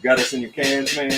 Got us in your cans, man.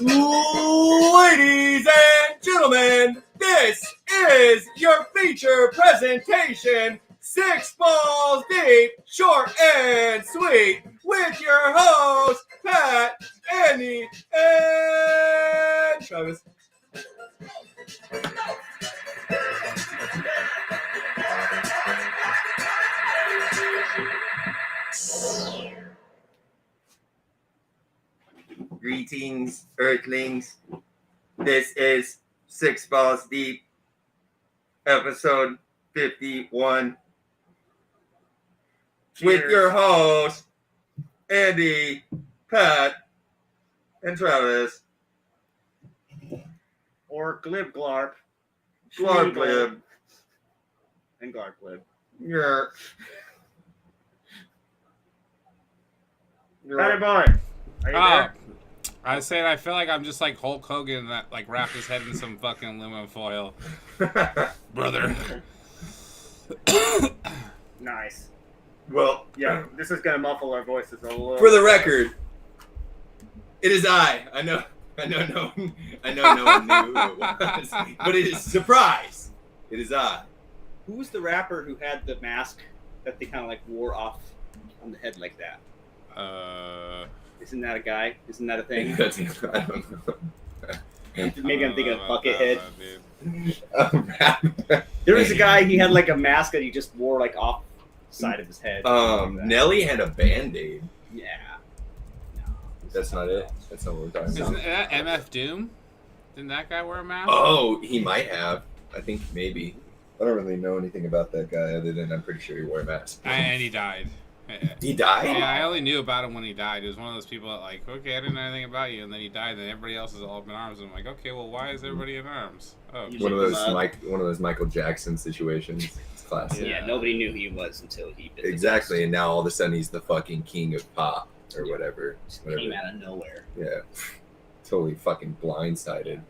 Ladies and gentlemen, this is your feature presentation, Six Balls Deep, Short and Sweet, with your hosts, Pat, Andy, and Travis. Greetings, Earthlings. This is Six Balls Deep, episode 51. Cheers. With your hosts, Andy, Pat, and Travis. Or Glib Glarp. Glib Schmeagle, glib. And Glarp Glib. You're Patty boy, are you there? I said I feel like I'm just like Hulk Hogan that like wrapped his head in some fucking aluminum foil. Brother. Nice. Well, Yeah, this is gonna muffle our voices a little. for the record, it is I. I know no one knew who it was, but it is surprise. It is I. Who was the rapper who had the mask that they kind of like wore off on the head like that? Isn't that a guy? Isn't that a thing? I don't know. Maybe I'm thinking of Buckethead. That, There was a guy, he had like a mask that he just wore like off the side of his head. Nelly had a Band-Aid. Yeah. No. That's not it. That's not what we're talking Isn't about. that MF Doom? Didn't that guy wear a mask? Oh, he might have. I think maybe. I don't really know anything about that guy other than I'm pretty sure he wore a mask. And he died. He died? Yeah, I only knew about him when he died. He was one of those people that like, okay, I didn't know anything about you, and then he died, and everybody else is all up in arms. And I'm like, okay, well, why is everybody in arms? Oh, One of those Michael Jackson situations. It's classic. Yeah, nobody knew who he was until he did. Exactly, and now all of a sudden he's the fucking king of pop or whatever. Just came out of nowhere. Yeah, totally fucking blindsided.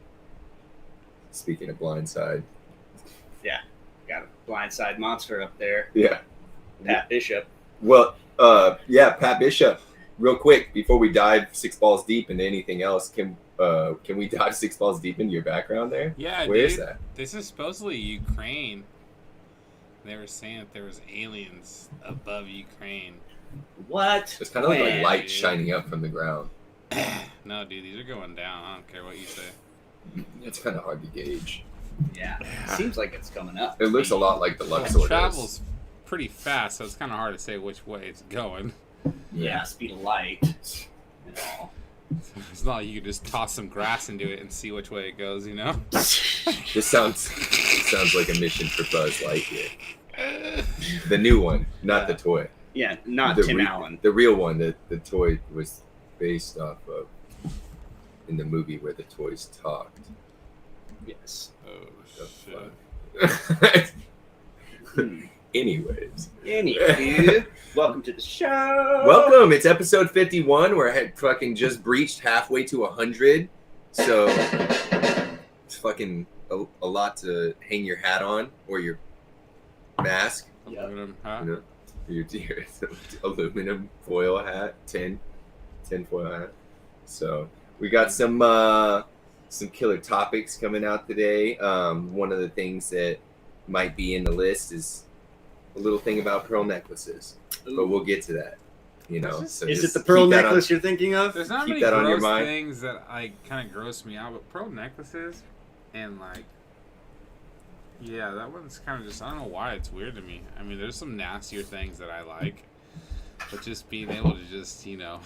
Speaking of blindside, Got a blindside monster up there. yeah. Pat Bishop. Well, Pat Bishop. Real quick before we dive 6 balls deep into anything else, can we dive 6 balls deep into your background there? yeah, Where dude. is that? This is supposedly Ukraine. They were saying that there was aliens above Ukraine. What? It's kind of like When? light shining up from the ground. No, dude, these are going down. I don't care what you say. It's kind of hard to gauge. Yeah. Seems like it's coming up. It looks a lot like the Luxor It does. travels pretty fast, so it's kind of hard to say which way it's going. Yeah, speed of light. You know. It's not like you can just toss some grass into it and see which way it goes, you know? This sounds like a mission for Buzz Lightyear. The new one, not the toy. Yeah, not The Tim Allen. The real one that the toy was based off of in the movie where the toys talked. Yes. Oh, The shit. fuck? Anyways. Anywho, welcome to the show. Welcome. It's episode 51. We're fucking just breached halfway to 100. So it's fucking a lot to hang your hat on or your mask. Yep. Aluminum, huh? You know, your aluminum foil hat, tin foil hat. So we got some killer topics coming out today. One of the things that might be in the list is a little thing about pearl necklaces, but we'll get to that. You know, so Is just it the pearl keep that necklace you're thinking of? There's not Keep many that on your gross mind. things that kind of gross me out, but pearl necklaces and like, yeah, that one's kind of just, I don't know why it's weird to me. I mean, there's some nastier things that I like, but just being able to just, you know,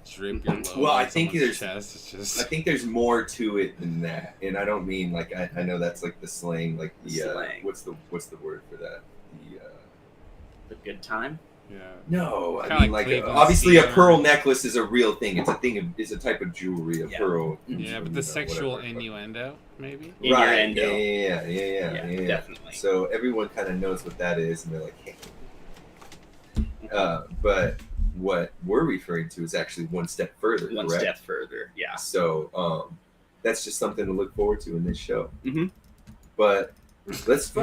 drip your load Well, I on think someone's there's- chest. It's just, I think there's more to it than that, and I don't mean like I know that's like the slang, like the Slang. what's the word for that? The good time. yeah. No, I Kinda mean like like Cleveland obviously a Steamer. pearl necklace is a real thing. It's a thing. It's a type of jewelry. A Yeah. pearl. Yeah, but you the know, sexual whatever. innuendo, maybe? Right. Innuendo. Yeah. Definitely. So everyone kind of knows what that is, and they're like, hey. But what we're referring to is actually one step further. One correct? step further. Yeah. So that's just something to look forward to in this show. Mhm. But let's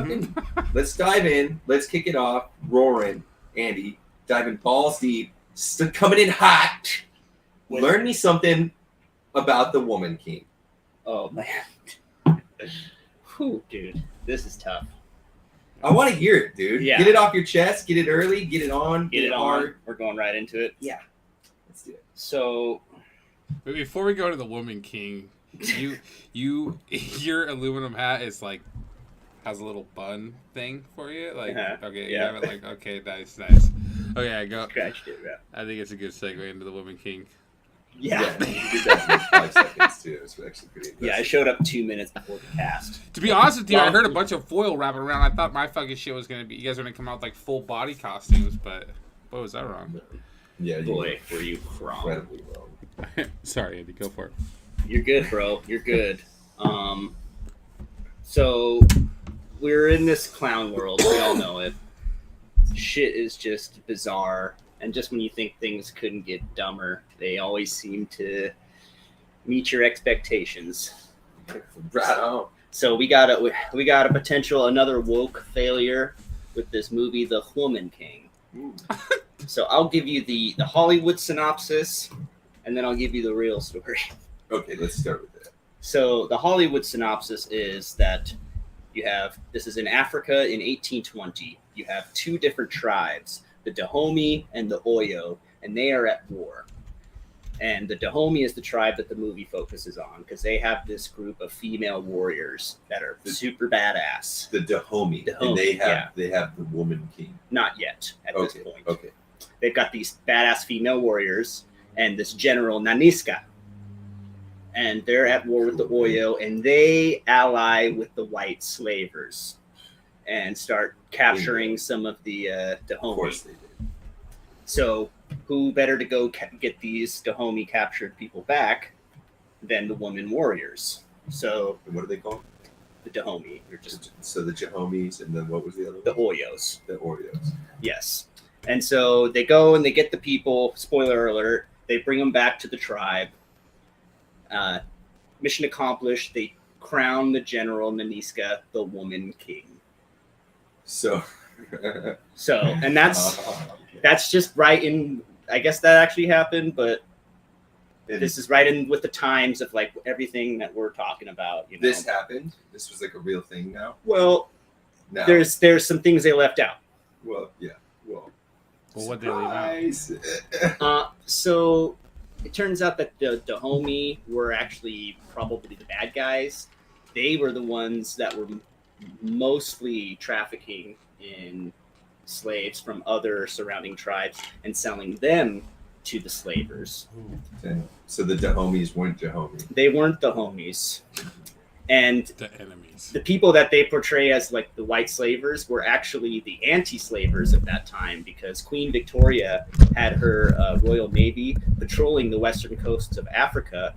let's dive in. Let's kick it off. Roaring, Andy, diving balls deep, coming in hot. With- Learn me something about the Woman King. Oh man. Whew, dude, this is tough. I want to hear it, dude. Yeah. Get it off your chest. Get it early. Get it on. Get it hard. on. We're going right into it. Yeah. Let's do it. So, But before we go to the Woman King, your aluminum hat is like has a little bun thing for you. Like, okay, yeah. you have it like, okay, nice. Okay, I go. scratched it. Yeah. I think it's a good segue into the Woman King. Yeah. You did that in 5 seconds too. It was actually pretty impressive. Yeah, I showed up 2 minutes before the cast. To be honest with you, I Well- heard a bunch of foil wrapping around. I thought my fucking shit was gonna be, you guys were gonna come out with like full body costumes, but boy, was that wrong. Yeah, you Boy, were you wrong. incredibly wrong. Sorry, Andy, go for it. You're good, bro. You're good. So we're in this clown world. We all know it. Shit is just bizarre, and just when you think things couldn't get dumber, they always seem to meet your expectations. Right on. So we got a potential another woke failure with this movie, The Woman King. So I'll give you the Hollywood synopsis, and then I'll give you the real story. Okay, let's start with that. So the Hollywood synopsis is that this is in Africa in 1820. You have two different tribes, the Dahomey and the Oyo, and they are at war. And the Dahomey is the tribe that the movie focuses on because they have this group of female warriors that are super badass. The Dahomey, and Dahomey, they have the Woman King. Not yet at this point. Okay. They've got these badass female warriors and this general Naniska. And they're at war with the Oyo, and they ally with the white slavers and start capturing some of the Of Dahomey. course they did. So who better to go get these Dahomey captured people back than the woman warriors? So And what are they called? the Dahomey, you're just So the Jahomies, and then what was the other the one? Oyos. The Oreos. Yes. And so they go and they get the people, spoiler alert, they bring them back to the tribe. Mission accomplished. They crown the general Naniska the Woman King. So. So, and that's Okay. that's just right in, I guess that actually happened, but And this is right in with the times of like everything that we're talking about. You know? this happened. This was like a real thing now. Well, Now, there's some things they left out. well, yeah, well. Well, what did they leave out? Surprise. So it turns out that the Dahomey were actually probably the bad guys. They were the ones that were mostly trafficking in slaves from other surrounding tribes and selling them to the slavers. Okay. So the Dahomies weren't Dahomey. They weren't the homies. And The enemies. the people that they portray as like the white slavers were actually the anti-slavers at that time because Queen Victoria had her Royal Navy patrolling the western coasts of Africa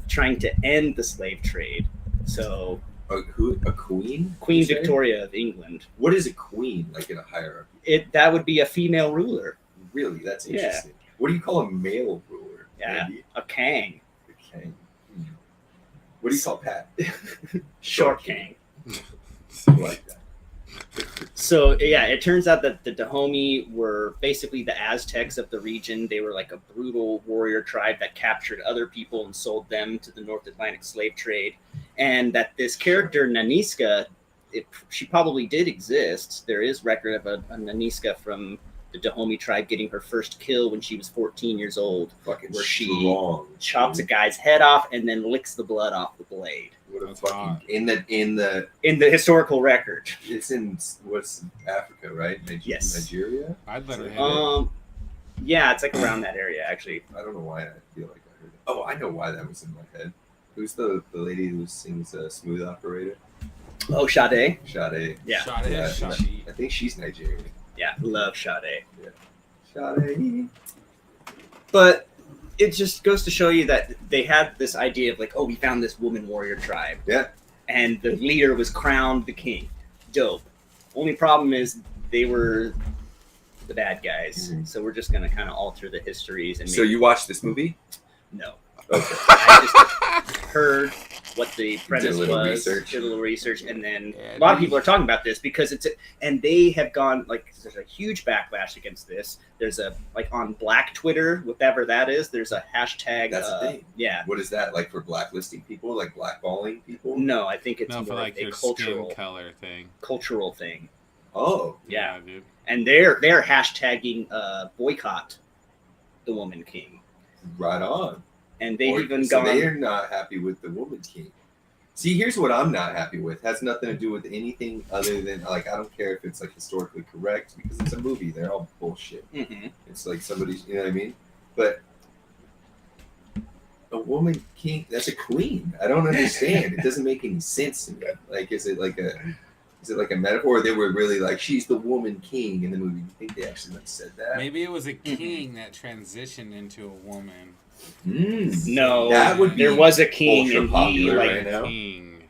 trying to end the slave trade. So A queen? Queen you say? Victoria of England, What is a queen like in a hierarchy? that would be a female ruler, Really, that's Yeah. interesting. What do you call a male ruler? Yeah. Andy? a king, Okay. What do you call Pat? short king. I like that. So yeah, it turns out that the Dahomey were basically the Aztecs of the region. They were like a brutal warrior tribe that captured other people and sold them to the North Atlantic slave trade. And that this character Naniska, she probably did exist. There is record of a Naniska from the Dahomey tribe getting her first kill when she was 14 years old. Fucking Where she strong. Chops a guy's head off and then licks the blood off the blade. What a That's fucking hot. in the In the historical record. it's in what's Africa, right? Yes. Nigeria. I'd let her hit it. Yeah, it's like around that area actually. I don't know why I feel like I heard it. Oh, I know why that was in my head. Who's the lady who sings Smooth Operator? Oh, Sade. Sade. Yeah. Shot it. Yeah, Shot I think she's Nigerian. Yeah, love Sade. Sade. But it just goes to show you that they had this idea of like, oh, we found this woman warrior tribe. Yeah. And the leader was crowned the king. Dope. Only problem is they were the bad guys. Mhm. So we're just going to kind of alter the histories. And So you watched this movie? No. Okay. I just heard what the premise Did a little was, research. did a little research, and then Yeah, a lot of dude. people are talking about this because and they have gone like there's a huge backlash against this. There's a like on Black Twitter, whatever that is. There's a hashtag. That's a thing. Yeah. What is that like for blacklisting people, like blackballing people? No, I think it's No, more for like a your cultural skin color thing. thing. Oh, Yeah. Dude. And they're hashtagging boycott the Woman King, right on. and they've even so gone. they're not happy with the Woman King. See, here's what I'm not happy with. Has nothing to do with anything other than like I don't care if it's like historically correct because it's a movie. They're all bullshit. Mhm. It's like somebody's, you know what I mean? But a woman king, that's a queen. I don't understand. It doesn't make any sense to me. Like, is it like a metaphor? Or they were really like, she's the woman king in the movie. You think they actually like said that? Maybe it was a king that transitioned into a woman. Mm. No, That would be there was a king, ultra and he popular like right now. King.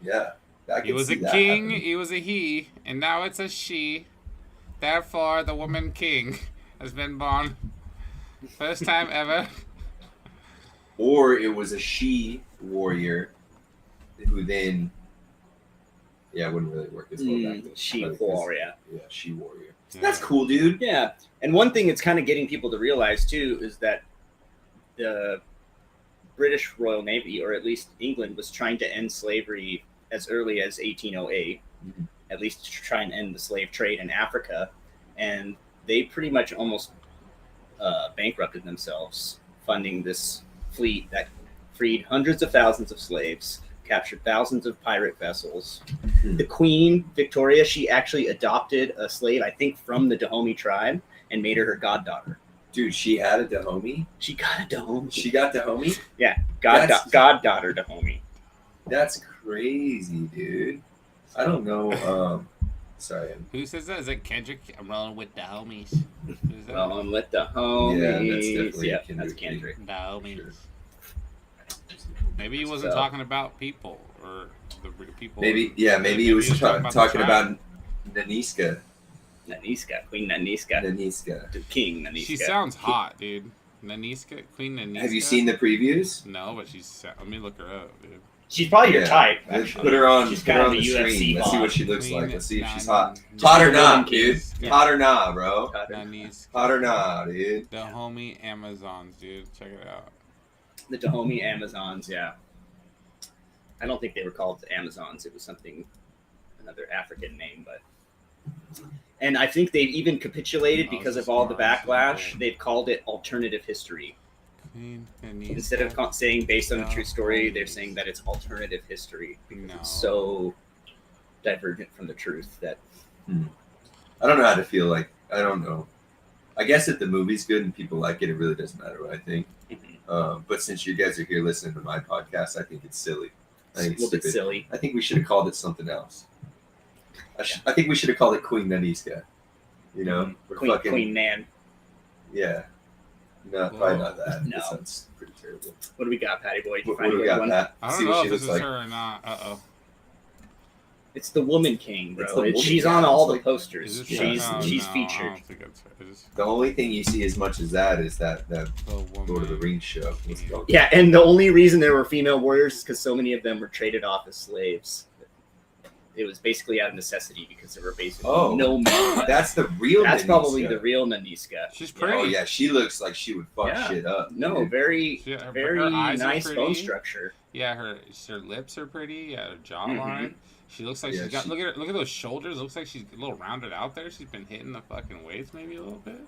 Yeah. I He could was a see that king, happening. he was a he, and now it's a she. Therefore, the woman king has been born. First time ever. Or it was a she warrior who then, yeah, it wouldn't really work as well back then. she But 'cause- warrior. Yeah, she warrior. Yeah. That's cool, dude. Yeah, and one thing it's kind of getting people to realize too is that the British Royal Navy, or at least England, was trying to end slavery as early as 1808, Mhm. at least to try and end the slave trade in Africa, and they pretty much almost bankrupted themselves funding this fleet that freed hundreds of thousands of slaves, captured thousands of pirate vessels. Hmm. The Queen Victoria, she actually adopted a slave, I think, from the Dahomey tribe and made her goddaughter. Dude, she had a Dahomey. She got a Dahomey. She got Dahomey. that's- Goddaughter Dahomey. That's crazy, dude. I don't know. Sorry. Who says that? Is that Kendrick? I'm rolling with the homies. Who's that? Well, with the homies. Yeah, that's definitely Yeah, Kendrick. that's Kendrick. The homies. Sure. Maybe he wasn't So- talking about people or the people. Maybe, yeah, maybe he was talking the about tribe. Naniska. Naniska, Queen Naniska, Naniska. the King Naniska. She sounds hot, dude. Naniska, Queen Naniska. Have you seen the previews? No, but let me look her up, dude. She's probably your Yeah. type. Let's Actually. put her on. She's put kind her of on a the UFC screen. Let's see boss. what she looks Queen like. Let's see if she's Nan- hot. Nan- Hot or Woman not, King. dude? Yeah. Hot or not, bro? Naniska. Hot or not, dude? The homie Amazons, dude. Check it out. The Dahomey Amazons, yeah. I don't think they were called the Amazons. It was another African name, but. And I think they've even capitulated because of all the backlash. They've called it alternative history. Queen Naniska. Instead of saying based on a true story, they're saying that it's alternative history because No. it's so divergent from the truth that I don't know how to feel like. I don't know. I guess if the movie's good and people like it, it really doesn't matter what I think. But since you guys are here listening to my podcast, I think it's silly. I it's a think it's little bit stupid. silly. I think we should have called it something else. I think we should have called it Queen Naniska. You know, We're Queen Nan. Yeah. No, probably not that. No. That sounds pretty terrible. What do we got, Patty Boy? Did you What find do a we good got, one? Pat? I See don't what know she if this looks is like. her or not. Uh-oh. It's the Woman King, It's bro. the woman She's king. on all It's the like- posters. Is this She's her? she's No, I featured. don't think it's her. It's The only thing you see as much as that is that the woman. Lord of the Rings show. What's it called? Yeah, and the only reason there were female warriors is because so many of them were traded off as slaves. It was basically out of necessity because there were basically Oh. no men. That's the real. That's Naniska. probably the real Naniska. She's pretty. Oh yeah, she looks like she would fuck Yeah. shit up. No, dude. very Her very eyes are nice pretty. bone structure. Yeah, her lips are pretty. Yeah, her jawline. Mhm. She looks like Yeah, she's got. she- Look at her. Look at those shoulders. Looks like she's a little rounded out there. She's been hitting the fucking weights maybe a little bit. Probably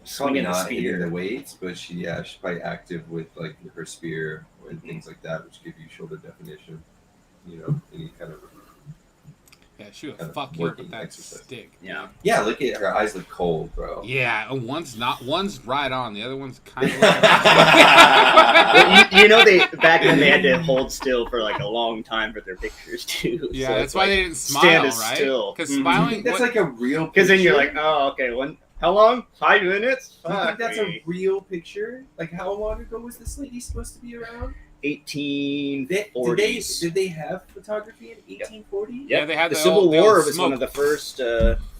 Swinging the not hitting the spear. weights, but she's probably active with like her spear and things like that, which give you shoulder definition. You know, any kind of. Yeah, she would Kind of fuck you up working with that exercise. stick. Yeah. Yeah, look at her eyes look cold, bro. Yeah, and one's right on. The other one's kind of. But you know they back then they had to hold still for like a long time for their pictures too. Yeah, So that's it's why like, they didn't smile, stand as right? still. Because Mhm. You smiling. think that's what- like a real? Because then you're like, picture? oh, okay, how long? 5 minutes? Do you think Fuck that's me. a real picture? Like, how long ago was this lady supposed to be around? 1840s. Did they have photography in 1840? Yeah, they had the the Civil old- the War old was one smoke. of the first.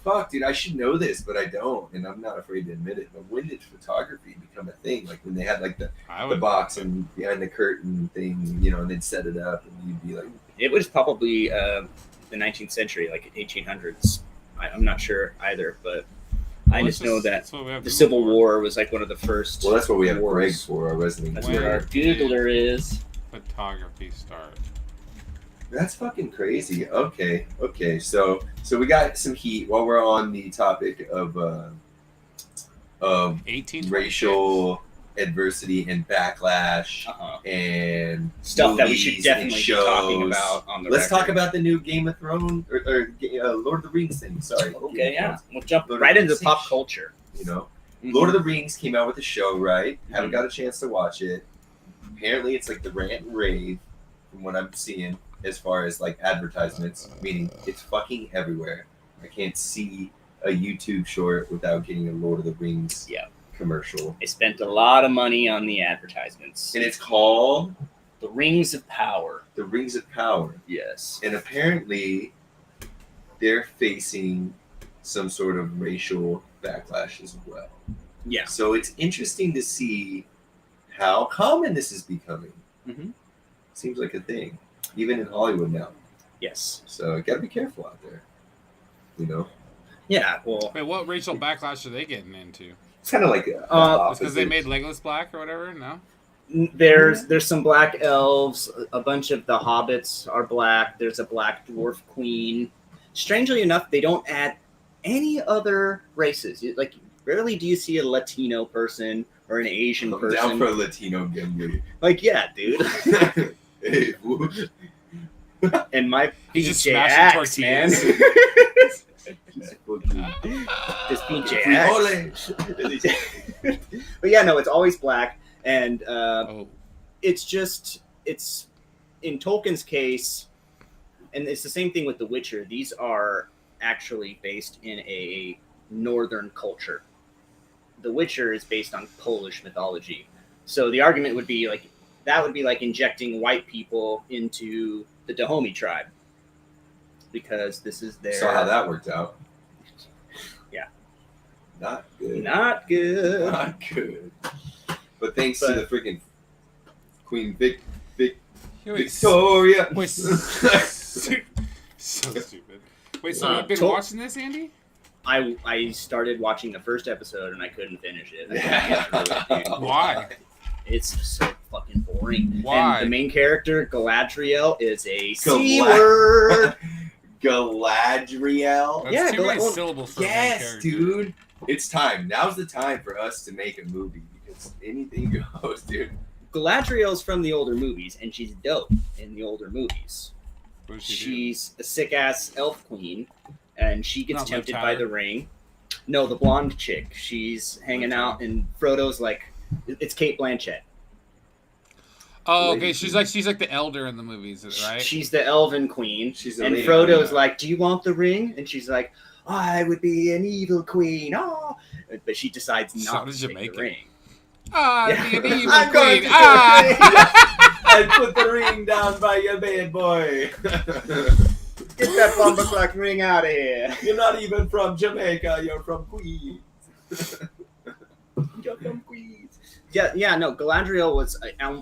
Fuck, dude, I should know this, but I don't, and I'm not afraid to admit it. But when did photography become a thing? Like when they had like the I would box and behind the curtain thing, you know, and they'd set it up, and you'd be like, It was probably the 19th century, like 1800s. I'm not sure either, but I Well, just know that that's what we have the Google Civil for. War was like one of the first. well, that's what we have wars. Greg for, our resident. That's When where our Googler. Googler is. Photography start. That's fucking crazy. Okay. So we got some heat while we're on the topic of 18 racial adversity and backlash Uh-huh. and Stuff that we should movies and definitely be talking shows. about on the Let's talk record. about the new Game of Thrones or Lord of the Rings thing. Sorry. Okay, yeah. We'll jump Lord of right the into Rings. pop culture. You know, Mhm. Lord of the Rings came out with a show, right? Haven't Mhm. got a chance to watch it. Apparently, it's like the rant and rave from what I'm seeing as far as like advertisements, meaning it's fucking everywhere. I can't see a YouTube short without getting a Lord of the Rings Yeah. commercial. They spent a lot of money on the advertisements. And it's called The Rings of Power. The Rings of Power. Yes. And apparently, they're facing some sort of racial backlash as well. Yeah. So it's interesting to see how common this is becoming. Mhm. Seems like a thing, even in Hollywood now. Yes. So you gotta be careful out there. You know, Yeah. Well, Wait, what racial backlash are they getting into? it's kind of like It's because they made Legolas black or whatever? No? there's some black elves. A bunch of the hobbits are black. There's a black dwarf queen. Strangely enough, they don't add any other races. Like, rarely do you see a Latino person or an Asian I'm down person. for a Latino Gimli. Like, yeah, dude. Hey, woo. And my He just PJ smashed Axe, the man. tortillas. Just fucking- This PJ Axe. Ole. But yeah, no, it's always black. And Oh, it's in Tolkien's case, and it's the same thing with The Witcher. These are actually based in a northern culture. The Witcher is based on Polish mythology. So the argument would be like that would be like injecting white people into the Dahomey tribe. Because this is their Saw how that worked out. Yeah. Not good. not good. Not good. But thanks to But- the freaking Queen wait, Victoria. wait, so stupid. Wait, so you've been Tol- watching this, Andy? I started watching the first episode and I couldn't finish it. I Yeah. couldn't get through it, dude. Why? It's so fucking boring. Why? And the main character, Galadriel, is a Galad- C word. Galadriel. That's Yeah, too many well, syllables for a main Yes, character. dude. It's time. Now's the time for us to make a movie because anything goes, dude. Galadriel's from the older movies, and she's dope in the older movies. What does she do? She's a sick ass elf queen, and she gets Not Liv tempted by Tyler? the ring. No, the blonde chick. She's hanging Okay. out, and Frodo's like, it's Kate Blanchett. Oh, Lady okay. She's like the elder in the movies, right? She's the elven queen. She's a And lady Frodo's queen. like, "Do you want the ring?" And she's like, "I would be an evil queen." Oh, but she decides not Sounded to take Jamaican. the ring. Ah, Yeah. the evil I'm going queen. to Ah! I put the ring down by your bed, boy. Get that bumbleclack ring out of here. You're not even from Jamaica. You're from Queens. You're from Queens. Yeah, no. Galadriel was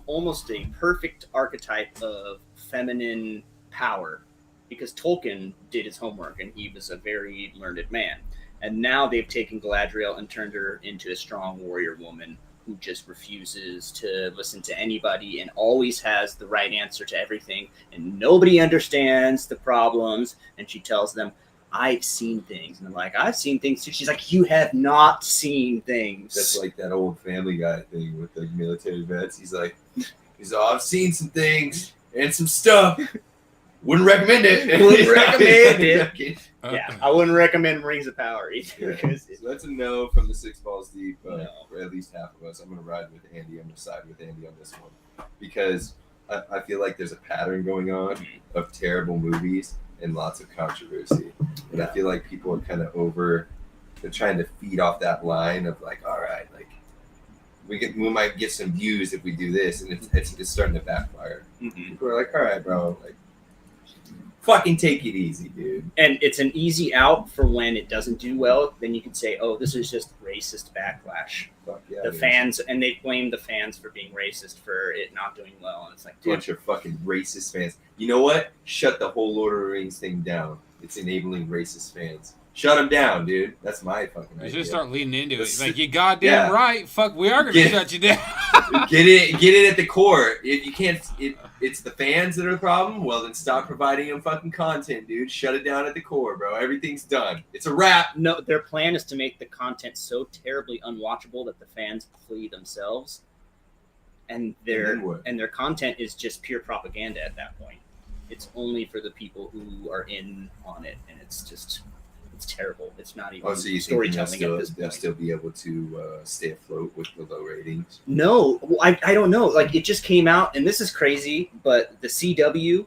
almost a perfect archetype of feminine power because Tolkien did his homework and he was a very learned man. And now they've taken Galadriel and turned her into a strong warrior woman who just refuses to listen to anybody and always has the right answer to everything. And nobody understands the problems. And she tells them, I've seen things. And they're like, I've seen things too. She's like, you have not seen things. That's like that old Family Guy thing with the military vets. He's like, I've seen some things and some stuff. Wouldn't recommend it. Wouldn't recommend it. Uh, Yeah, I wouldn't recommend Rings of Power either. Yeah. 'Cause So that's a no from the Six Balls Deep No. for at least half of us. I'm going to ride with Andy. I'm going to side with Andy on this one because I feel like there's a pattern going on of terrible movies and lots of controversy. And I feel like people are kind of they're trying to feed off that line of like, all right, like we might get some views if we do this, and it's starting to backfire. Mhm. We're like, all right, bro, like, fucking take it easy, dude. And it's an easy out for when it doesn't do well. Then you can say, "Oh, this is just racist backlash." Fuck yeah, The it is. fans, and they blame the fans for being racist for it not doing well. And it's like, dude, Bunch of fucking racist fans. You know what? Shut the whole Lord of the Rings thing down. It's enabling racist fans. Shut them down, dude. That's my fucking You idea. should start leaning into it. That's- Like, you goddamn yeah. right. Fuck, we are gonna Yeah. shut you down. Get it at the core. If you can't, it's the fans that are the problem. Well, then stop providing them fucking content, dude. Shut it down at the core, bro. Everything's done. It's a wrap. no, their plan is to make the content so terribly unwatchable that the fans flee themselves, and then what? their content is just pure propaganda at that point. It's only for the people who are in on it, and it's terrible. It's not even Oh, so you think storytelling at this they'll point. still be able to stay afloat with the low ratings? No, well, I don't know. Like, it just came out, and this is crazy, but the CW,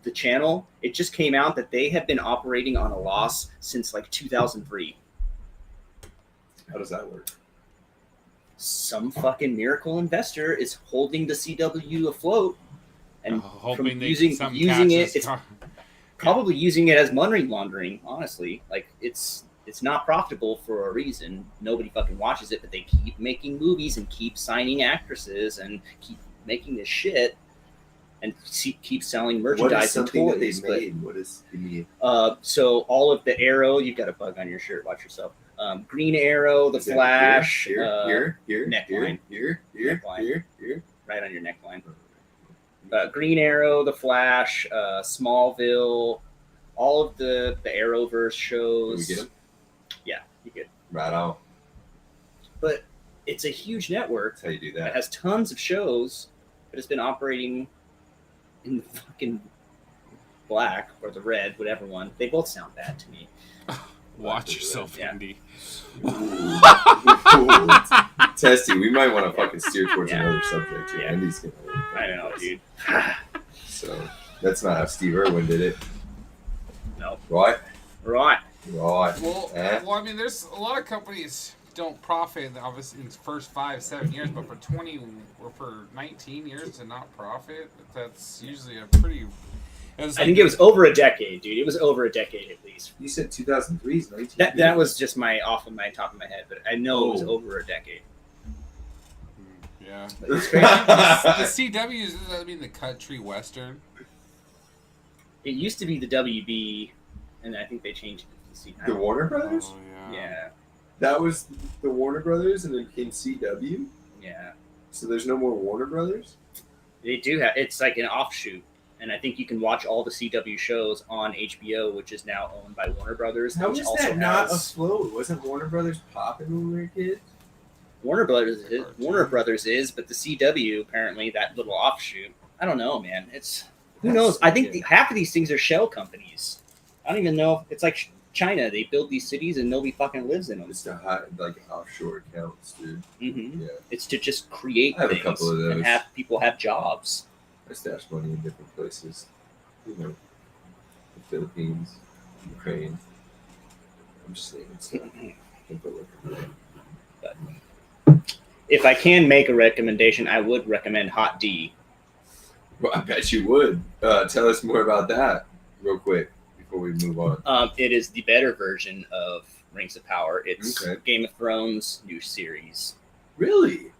the channel, it just came out that they have been operating on a loss since like 2003. How does that work? Some fucking miracle investor is holding the CW afloat, and Hoping they using some it, catches it's car- probably using it as money laundering. Honestly, like it's not profitable for a reason. Nobody fucking watches it, but they keep making movies and keep signing actresses and keep making this shit and keep selling What is merchandise and something that toys. they made? What is the So all of the Arrow, you've got a bug on your shirt. Watch yourself. Green Arrow, the is that Flash, here, neckline. here, Neckline. here. right on your neckline. Green Arrow, the Flash, Smallville, all of the Arrowverse shows. Did we get 'em? Yeah, you get. Right on. But it's a huge network That's how you do that that. has tons of shows, but it's been operating in the fucking black or the red, whatever one. They both sound bad to me. Watch yourself, Yeah. Andy. Ooh. Testy, we might want to fucking steer towards Yeah. another subject here. Yeah. Andy's gonna. I know, dude. So that's not how Steve Irwin did it, No. right? Right. Right. Well, Eh? well, I mean, there's a lot of companies don't profit obviously in the first 5-7 years, but for 20 or for 19 years to not profit, that's usually a pretty. I think it was over a decade, dude. It was over a decade at least. You said 2003 is 19. That was just off of my top of my head, but I know it was Oh. over a decade. Yeah. It's crazy. The CW's, I mean, the country western. It used to be the WB, and I think they changed it to the The Warner Brothers. Oh, Yeah, That was the Warner Brothers, and then came CW. yeah. So there's no more Warner Brothers. They do have. It's like an offshoot, and I think you can watch all the CW shows on HBO, which is now owned by Warner Brothers. How which is also that not has- afloat? Wasn't Warner Brothers popping when we were kids? Warner Brothers? Cartoon. Warner Brothers is, but the CW apparently that little offshoot. I don't know, man. It's who That's knows. I think okay. half of these things are shell companies. I don't even know. It's like China. They build these cities and nobody fucking lives in them. It's to like offshore accounts, dude. hmm Yeah, It's to just create I have a things couple of those. and have people have jobs. I stash money in different places. You know, the Philippines, Ukraine. I'm just saying stuff. Don't go looking for it. If I can make a recommendation, I would recommend Hot D. Well, I bet you would. Tell us more about that, real quick, before we move on. It is the better version of Rings of Power. It's Okay. Game of Thrones new series, Really?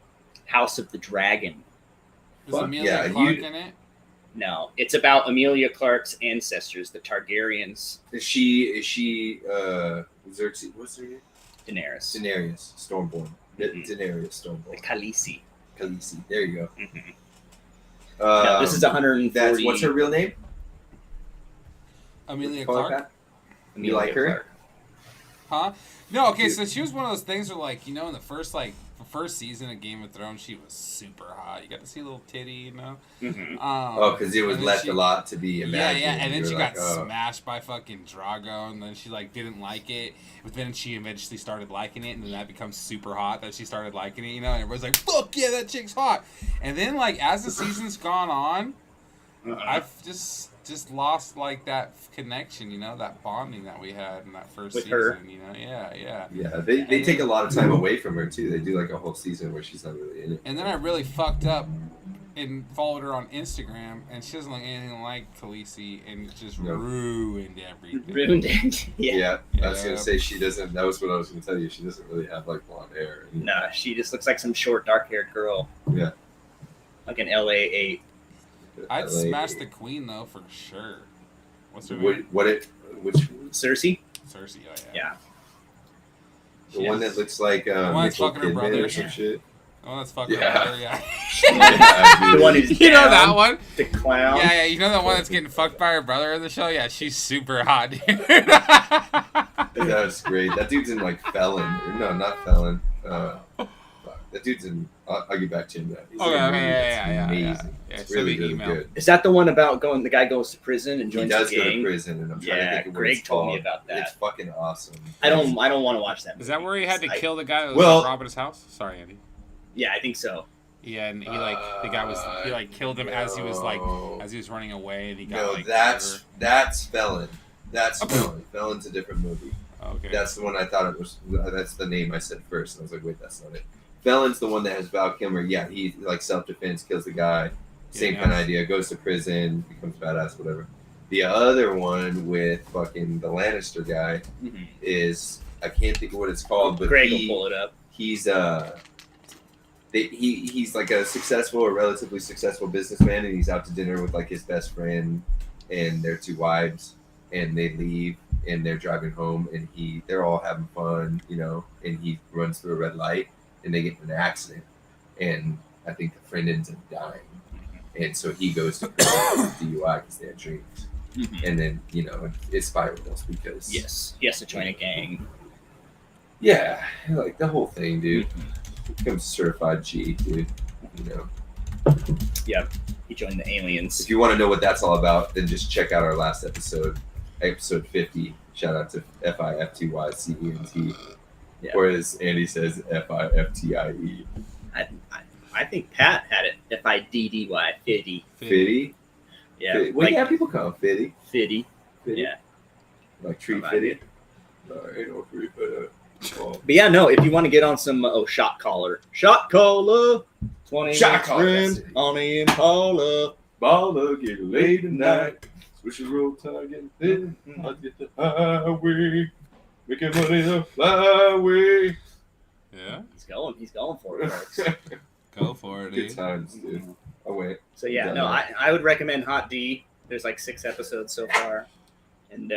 House of the Dragon. Is Fuck, Amelia yeah, Clark you- in it? No, it's about Amelia Clark's ancestors, the Targaryens. Is she? Xerxes? What's her name? Daenerys, Daenerys Stormborn. Mhm. Daenerys the Stormborn. Khaleesi. Khaleesi. There you go. Mhm. No, this is 140. That's what's her real name? Amelia Call her Clark? that? Amelia You like her? Clark. Huh? No, okay, Dude. so she was one of those things where, like, you know, in the first season of Game of Thrones, she was super hot. You got to see a little titty, you know? Mhm. Oh, because it was and then left she- a lot to be Yeah, imagined. yeah, and then You she were got like, oh. smashed by fucking Drago, and then she, like, didn't like it, but then she eventually started liking it, and then that becomes super hot that she started liking it, you know, and everybody's like, fuck yeah, that chick's hot! And then, like, as the season's gone on, I've just lost like that connection, that bonding that we had in that first With season. her. Yeah. Yeah, they take a lot of time away from her too. They do like a whole season where she's not really in it. And then I really fucked up and followed her on Instagram, and she doesn't look anything like Khaleesi, and it just No. ruined everything. Ruined it. Yeah, I was Yeah. gonna say she doesn't. That was what I was gonna tell you. She doesn't really have like blonde hair. Nah, she just looks like some short, dark-haired girl. Yeah. Like an LA8. I'd LA. smash the queen though for sure. What's her Which name? Cersei? Cersei. Oh yeah. Yeah. the one that looks like one that's Nicole fucking her Kidman brother. or some shit. Oh, that's fucking Yeah. brother, yeah. Yeah, The dude. one who's You know down, that one? the clown. Yeah, you know the one that's getting fucked by her brother in the show? Yeah, she's super hot, dude. That's great. That dude's in like Felon. Or, no, not Felon. Fuck. That dude's in. I'll get back to him. That. He's Okay, in a okay, movie that's yeah. amazing. Yeah, It's send really, me really email. good. Is that the one about the guy goes to prison and He joins does the go to gang? prison, and I'm trying to Yeah, think of what Greg it's told me called. about that. It's fucking awesome. I don't want to watch that. Is that where he had to I- kill the guy that was Well- robbing his house? Sorry, Andy. Yeah, I think so. Yeah, and the guy was killed him as he was running away, and he got No, like that's Felon. That's Felon. Felon's a different movie. whatever. Okay. That's the one I thought it was. That's the name I said first. And I was like, wait, that's not it. Felon's the one that has Val Kilmer. Yeah, he like self-defense, kills the guy. Same Yeah. kind of idea. Goes to prison, becomes badass, whatever. The other one with fucking the Lannister guy Mhm. is I can't think of what it's called, but Greg will pull it up. he's he's like a successful or relatively successful businessman, and he's out to dinner with like his best friend and their two wives, and they leave and they're driving home, and they're all having fun, and he runs through a red light and they get in an accident, and I think the friend ends up dying, and so he goes to prison for DUI because they had drinks, Mhm. and then it spirals because Yes, he has to join a gang. yeah, like the whole thing, dude. Becomes certified G, dude. He joined the aliens. If you want to know what that's all about, then just check out our last episode, episode 50. Shout out to FIFTYCENT. Yeah. Or as Andy says, FIFTIE. I think Pat had it. FIDDY. Fiddy. Fitty? Yeah. Fitty. Well, yeah, people call him Fitty. Fiddy. Fitty. Yeah. Like tree About Fitty. it. No, ain't no tree, but well, But yeah, no, if you want to get on some shot caller. Shot caller. 20 Shot caller, friend that's it. on the Impala. baller, get laid tonight. Switch the road target, then I'll get the highway. Making money the flyway. Yeah, He's going for it, folks. go for it, Good dude. times, dude. I went. So yeah, no, I would recommend Hot D. There's like 6 episodes so far, and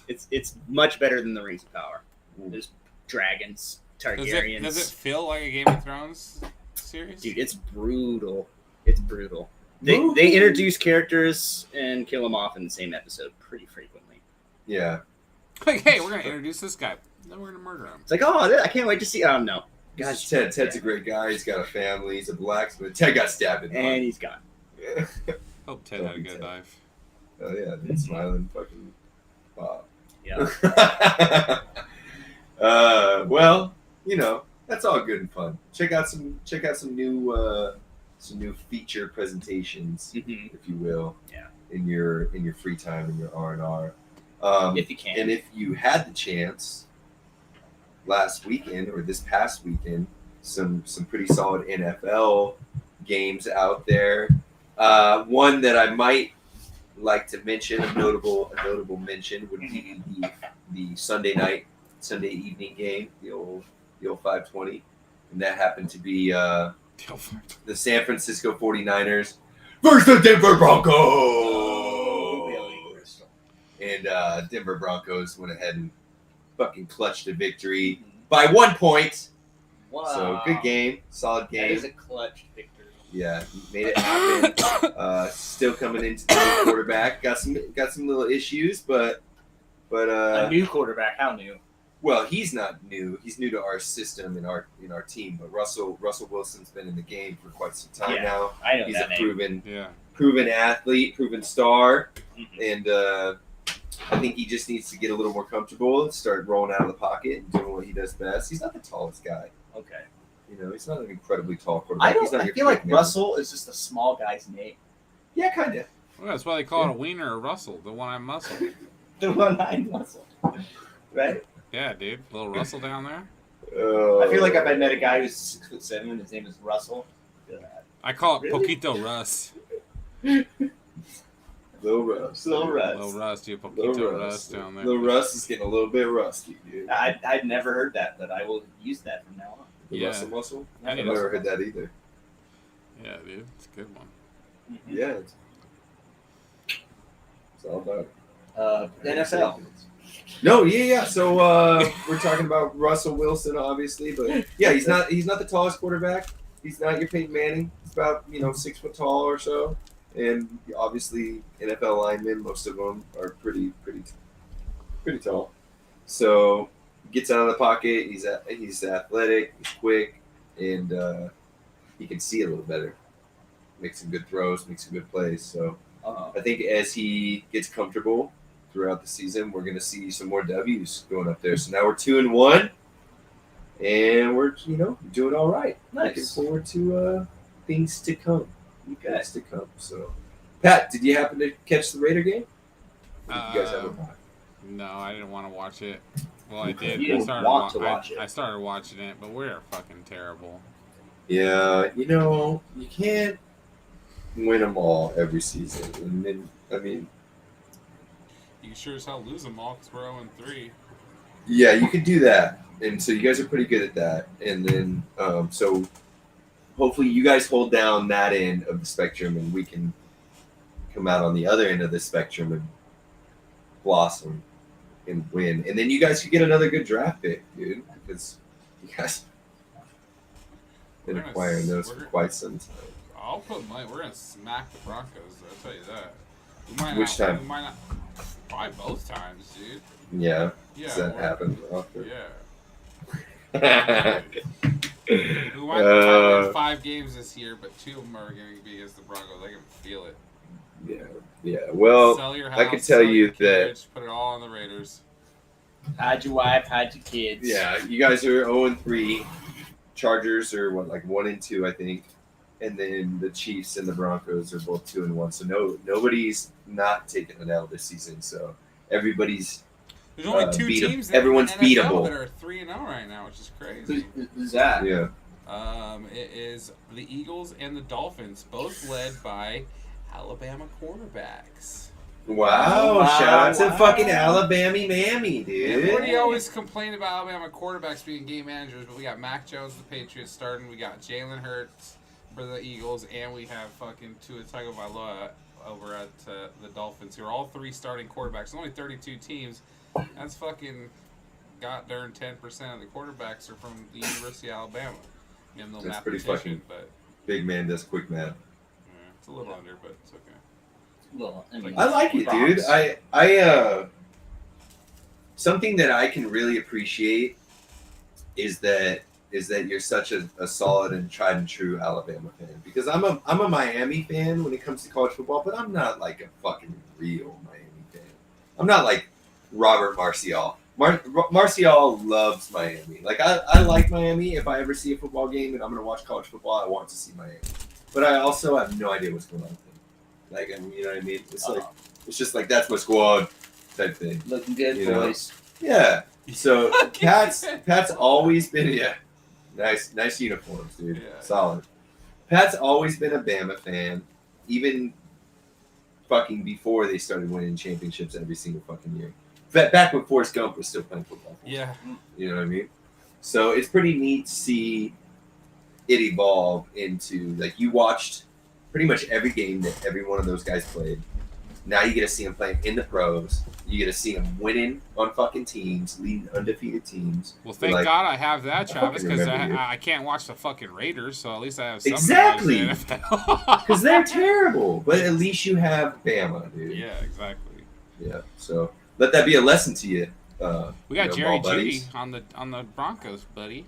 it's much better than the Rings of Power. There's dragons, Targaryens. Does it feel like a Game of Thrones series? Dude, it's brutal. It's brutal. They introduce characters and kill them off in the same episode pretty frequently. Yeah. Like, hey, we're gonna introduce this guy, then we're gonna murder him. It's like, oh, I can't wait to see. Oh no, Guys, Ted's a great guy. He's got a family. He's a blacksmith. Ted got stabbed in the and arm. he's gone. Yeah. Hope Ted had a good life. Oh yeah, dude, smiling fucking Bob. Yeah. Well, that's all good and fun. Check out some new feature presentations, Mhm. if you will. Yeah. In your free time, in your R&R. If you can. And if you had the chance last weekend or this past weekend, some pretty solid NFL games out there. One that I might like to mention, a notable mention would be the Sunday evening game, the old 520, and that happened to be the San Francisco 49ers versus the Denver Broncos. And Denver Broncos went ahead and fucking clutched a victory by 1 point. Wow. So good game, solid That game. is a clutch victory. Yeah, he made it happen. Still coming into the new quarterback. Got some little issues, but A new quarterback. How new? well, he's not new. He's new to our system in our team. But Russell Wilson's been in the game for quite some time Yeah, now. I know He's that a name. proven athlete, proven star, Mhm. and I think he just needs to get a little more comfortable and start rolling out of the pocket and doing what he does best. He's not the tallest guy. Okay. He's not an incredibly tall quarterback. He's not I your feel like quick man. Russell is just a small guy's name. Yeah, kind of. Well, that's why they call it a wiener or Russell, the one-eyed muscle. The one-eyed muscle, right? Yeah, dude. Little Russell down there. I feel like if I met a guy who's 6'7" and his name is Russell. I call it Really? Poquito Russ. Lil Russ. Little Russ. Little Russ, dude. Lil Poquito Russ. Russ down there. Lil Russ is getting a little bit rusty, dude. I'd never heard that, but I will use that from now on. The Yeah. Russell muscle? I I've need never to- heard that either. Yeah, dude. It's a good one. Yeah. It's all about NFL. No, yeah. So we're talking about Russell Wilson, obviously, but yeah, he's not the tallest quarterback. He's not your Peyton Manning. He's about 6 foot tall or so, and obviously NFL linemen, most of them are pretty tall. So gets out of the pocket. He's athletic. He's quick, and he can see a little better. Makes some good throws. Makes some good plays. So. I think as he gets comfortable throughout the season, we're going to see some more W's going up there. So now we're 2-1, and we're doing all right. Looking Nice. forward to things to come. Okay. Things to come. So, Pat, did you happen to catch the Raider game? Or did you guys have a bye? No, I didn't want to watch it. Well, I did. You didn't want to watch it. I started watching it, but we're fucking terrible. Yeah, you can't win them all every season, and then You can sure as hell lose them all because we're 0-3. yeah, you could do that, and so you guys are pretty good at that. And then, so hopefully you guys hold down that end of the spectrum, and we can come out on the other end of the spectrum and blossom and win. And then you guys could get another good draft pick, dude, because you guys been We're gonna acquiring those we're for gonna- quite some time. I'll put money. We're gonna smack the Broncos. I'll tell you that. We might Which not, time? We might not. Probably both times, dude. Yeah, Yeah. does that we're- happen often? Yeah. We might win 5 games this year, but 2 of them are going to be against the Broncos. I can feel it. Yeah. Well, Sell your house, I could sell tell your you that. carriage, put it all on the Raiders. Hide your wife, hide your kids. Yeah, you guys are 0-3. Chargers are 1-2, I think, and then the Chiefs and the Broncos are both 2-1. So nobody's not taking an L this season. So everybody's There's only 2 beat 'em. teams Everyone's in the NFL beatable. that are 3-0 right now, which is crazy. Who's that? yeah. It is the Eagles and the Dolphins, both led by Alabama quarterbacks. Wow! Wow, Shout out to wow. fucking Alabama mammy, dude. Everybody always complained about Alabama quarterbacks being game managers, but we got Mac Jones, the Patriots, starting. We got Jalen Hurts for the Eagles, and we have fucking Tua Tagovailoa over at the Dolphins, who are all 3 starting quarterbacks. There's only 32 teams. That's fucking got darn 10% of the quarterbacks are from the University of Alabama. Again, no That's pretty mathematician, fucking- but Big man does quick math. yeah, it's a little under, but it's okay. Well, I mean, I like it, dude. props. I something that I can really appreciate is that you're such a solid and tried and true Alabama fan, because I'm a Miami fan when it comes to college football, but I'm not like a fucking real Miami fan. I'm not like Robert Marcial. Marcial loves Miami. Like I like Miami. If I ever see a football game and I'm gonna watch college football, I want to see Miami. But I also have no idea what's going on with them. Like, I mean, you know what I mean? It's like it's just like that's my squad type thing. Looking good, You know. boys. Yeah. So Pat's always been nice uniforms, dude. Yeah. Solid. Pat's always been a Bama fan, even fucking before they started winning championships every single fucking year. Back when Forrest Gump was still playing football. Yeah. You know what I mean? So it's pretty neat to see it evolve into, like, you watched pretty much every game that every one of those guys played. Now you get to see them playing in the pros. You get to see them winning on fucking teams, leading undefeated teams. Well, thank Like, God I have that, Travis, fucking because remember you. I can't watch the fucking Raiders, so at least I have some Exactly. knowledge of the NFL. Because they're terrible. But at least you have Bama, dude. Yeah, exactly. Yeah. So let that be a lesson to you. We got you know, Jerry ball Judy buddies. on the Broncos, buddy.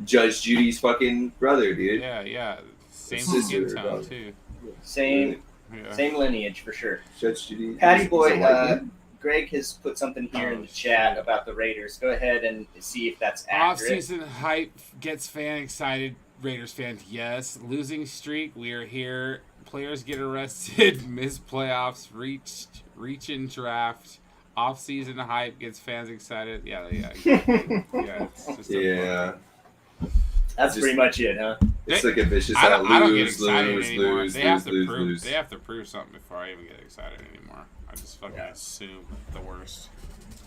Judge Judy's fucking brother, dude. Yeah. Same Sister, skin tone brother. too. Same Yeah. same lineage for sure. Judge Judy. Patty he's boy, a white man. Greg has put something here in the Oh, chat shit. about the Raiders. Go ahead and see if that's accurate. Off-season hype gets fan excited. Raiders fans, yes. Losing streak, we are here. players get arrested, miss playoffs, reach in draft, off-season hype gets fans excited. Yeah, exactly. Yeah, it's just Yeah. That's Just- pretty much it, huh? It's like a vicious I don't get lose, excited lose, anymore. lose, They have lose, to lose, prove. lose. They have to prove something before I even get excited anymore. I just fucking assume the worst.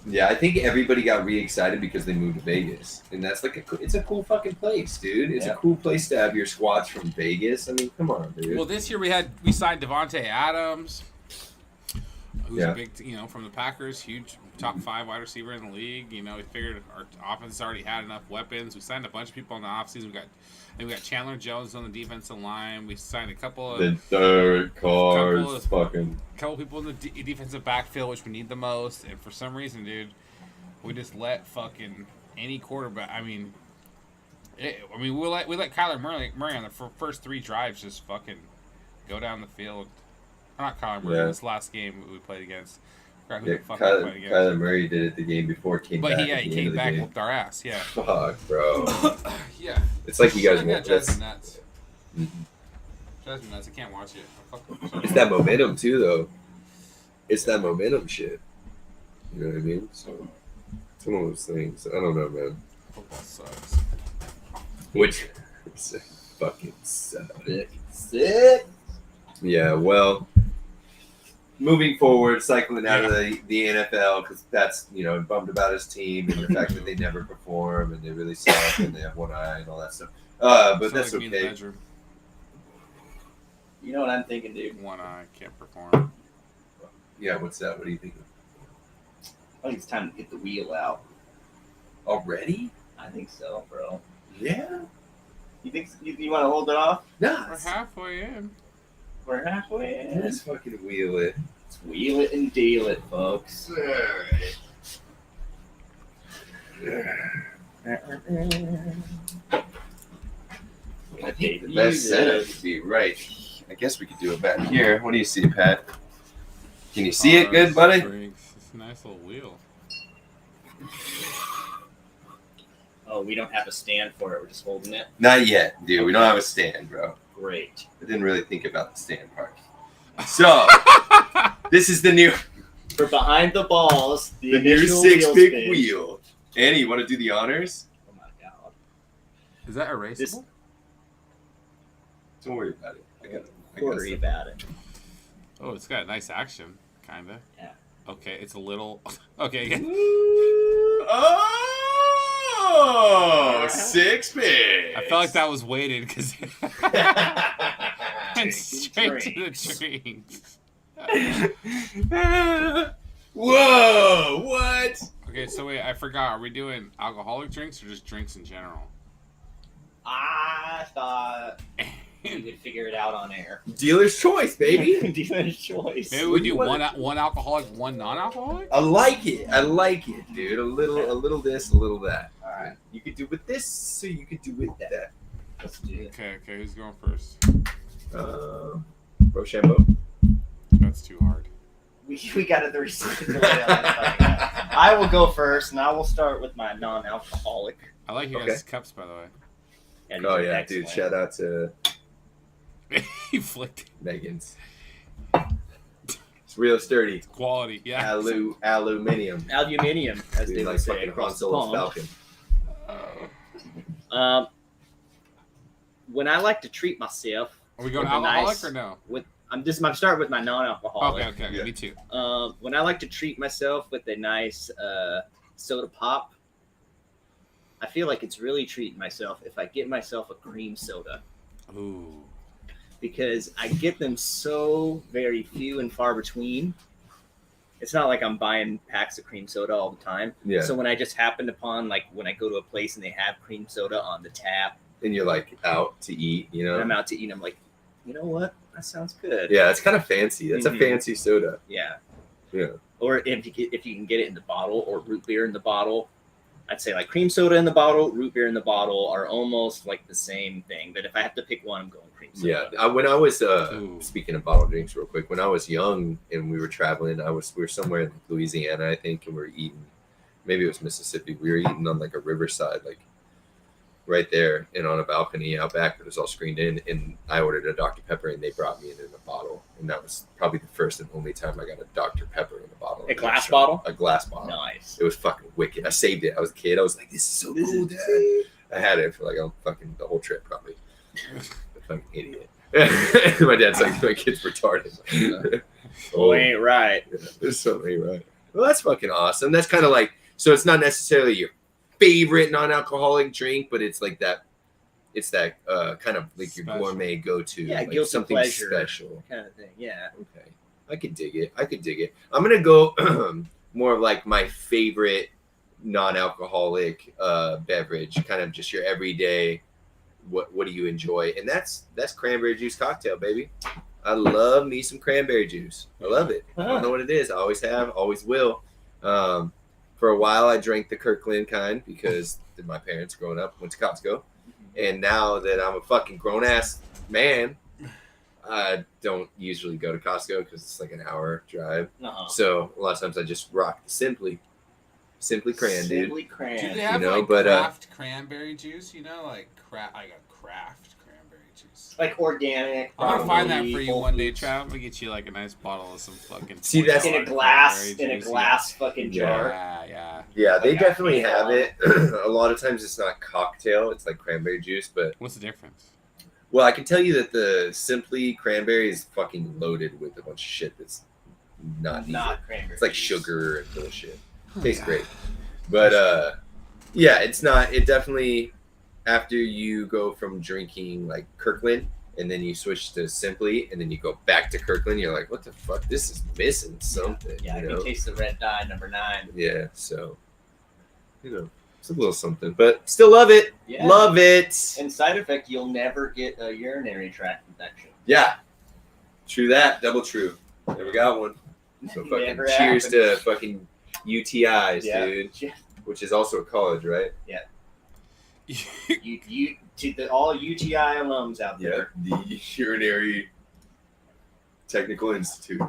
Yeah, I think everybody got re-excited because they moved to Vegas, and that's like it's a cool fucking place, dude. It's a cool place to have your squads from Vegas. I mean, come on, dude. Well, this year we signed Devontae Adams, who's Yeah. a big, from the Packers, huge top 5 wide receiver in the league. You know, we figured our offense already had enough weapons. We signed a bunch of people in the offseason. We got Chandler Jones on the defensive line. We signed a couple of the third cars, couple of- fucking. couple people in the defensive backfield, which we need the most. And for some reason, dude, we just let fucking any quarterback. I mean, we let Kyler Murray on the first 3 drives just fucking go down the field. Not Kyler Murray. Yeah. This last game we played against. Forgot who Yeah, the fuck we played against. Kyler Murray did it the game before, came But back. he at the end came of the back and game. whooped our ass. Yeah. Fuck, bro. Yeah. It's like you guys That want drives this. me nuts. Mhm. Drives me nuts. I can't watch it. It's that momentum too, though. It's that momentum shit. You know what I mean? So it's one of those things. I don't know, man. Football sucks. Which fucking sucks. Sick. Yeah, well, moving forward, cycling out of the NFL, because that's, bummed about his team and the fact that they never perform and they really suck and they have one eye and all that stuff. But Sounds that's like me in the okay. bedroom. You know what I'm thinking, dude? One eye can't perform. Yeah, what's that? What do you think? I think it's time to get the wheel out. Already? I think so, bro. Yeah? You think you want to hold it off? Nah. We're halfway in. We're halfway in. Let's fucking wheel it. Let's wheel it and deal it, folks. Alright. I think the best setup would be right. I guess we could do it back here. What do you see, Pat? Can you see it good, buddy? Drinks. It's a nice little wheel. Oh, we don't have a stand for it. We're just holding it. Not yet, dude. We don't have a stand, bro. Great. I didn't really think about the stand part. So, this is the new For behind the balls, the new initial 6-pick spin. wheel. Annie, you want to do the honors? Oh my god. Is that erasable? This- Don't worry about it. I got Worry about it. Oh, it's got nice action, kinda. Yeah. Okay, it's a little. Okay. Oh, 6-pick. I felt like that was weighted because went straight to the drinks. Whoa! What? Okay, so wait, I forgot. Are we doing alcoholic drinks or just drinks in general? I thought we could figure it out on air. Dealer's choice, baby. Dealer's choice. Maybe we do one alcoholic, one non-alcoholic. I like it, dude. A little this, a little that. All right, You could do with this, so you could do with that. let's do it. Okay, who's going first? Rochambeau. That's too hard. We got it 30 seconds away. I will go first, and I will start with my non-alcoholic. I like your guys' cups, by the way. these Oh are yeah, excellent. dude. Shout out to He flicked Megan's. It's real sturdy. quality. Yeah. Aluminium. Aluminium, as Dude, they like would say fucking Han across the Solo's pond. Falcon. When I like to treat myself, Are we going with a alcoholic nice- or no? I'm start with my non-alcoholic. Okay, Yeah. me too. When I like to treat myself with a nice soda pop, I feel like it's really treating myself if I get myself a cream soda, Ooh. because I get them so very few and far between. It's not like I'm buying packs of cream soda all the time. Yeah. So when I just happened upon, like when I go to a place and they have cream soda on the tap, And you're like out to eat, you know? and I'm out to eat, I'm like, you know what? That sounds good. Yeah, it's kind of fancy. That's Mhm. a fancy soda. Yeah. Yeah. Or if you can get it in the bottle, or root beer in the bottle, I'd say like cream soda in the bottle, root beer in the bottle are almost like the same thing. But if I have to pick one, I'm going cream soda. Yeah. When I was Ooh. speaking of bottle drinks, real quick, when I was young and we were traveling, we were somewhere in Louisiana, I think, and we were eating. Maybe it was Mississippi. We were eating on like a riverside, like right there and on a balcony out back that was all screened in. And I ordered a Dr. Pepper, and they brought me it in a bottle. And that was probably the first and only time I got a Dr. Pepper in a bottle. A glass bottle? A glass bottle. Nice. It was fucking wicked. I saved it. I was a kid. I was like, this is so cool, Dad. I had it for like the whole trip, probably. A fucking idiot. My dad's like, my kid's retarded. Oh, ain't right. Yeah, there's something right. Well, that's fucking awesome. That's kind of like, so it's not necessarily your favorite non-alcoholic drink, but it's like that. It's that kind of like your Special. gourmet go-to. Yeah, like guilty something pleasure. special. Kind of thing. Yeah. Okay, I could dig it. I'm gonna go more of like my favorite non-alcoholic beverage, kind of just your everyday. What do you enjoy? And that's cranberry juice cocktail, baby. I love me some cranberry juice. I love it. I don't know what it is. I always have, always will. For a while, I drank the Kirkland kind because my parents growing up went to Costco. And now that I'm a fucking grown ass man, I don't usually go to Costco because it's like an hour drive. Uh-huh. So a lot of times I just rock the Simply Cran, dude. Simply Cran. Do they have know, like but, craft cranberry juice? You know, like I got craft cranberry juice. Like organic. I'm gonna find that probably, for you Whole one day, Foods. Trav. I'm gonna get you like a nice bottle of some fucking. See, that's- In a $20 glass, cranberry in a juice, glass fucking jar. Yeah. Yeah, they Like definitely a have it. A lot of times it's not cocktail, it's like cranberry juice. But, What's the difference? well, I can tell you that the Simply Cranberry is fucking loaded with a bunch of shit that's not needed. Not cranberry. It's like juice. sugar and bullshit. Tastes great. But, yeah, it's not. It definitely, after you go from drinking like Kirkland and then you switch to Simply and then you go back to Kirkland, you're like, what the fuck? This is missing something. Yeah, I you can know? taste the red dye number 9. Yeah, so, you know, it's a little something. But still love it. Yeah. Love it. And side effect, you'll never get a urinary tract infection. Yeah. True that. Double true. Never got one. So fucking Never cheers happened. to fucking UTIs, Yeah. dude. Which is also a college, right? You to all UTI alums out there. The Urinary Technical Institute.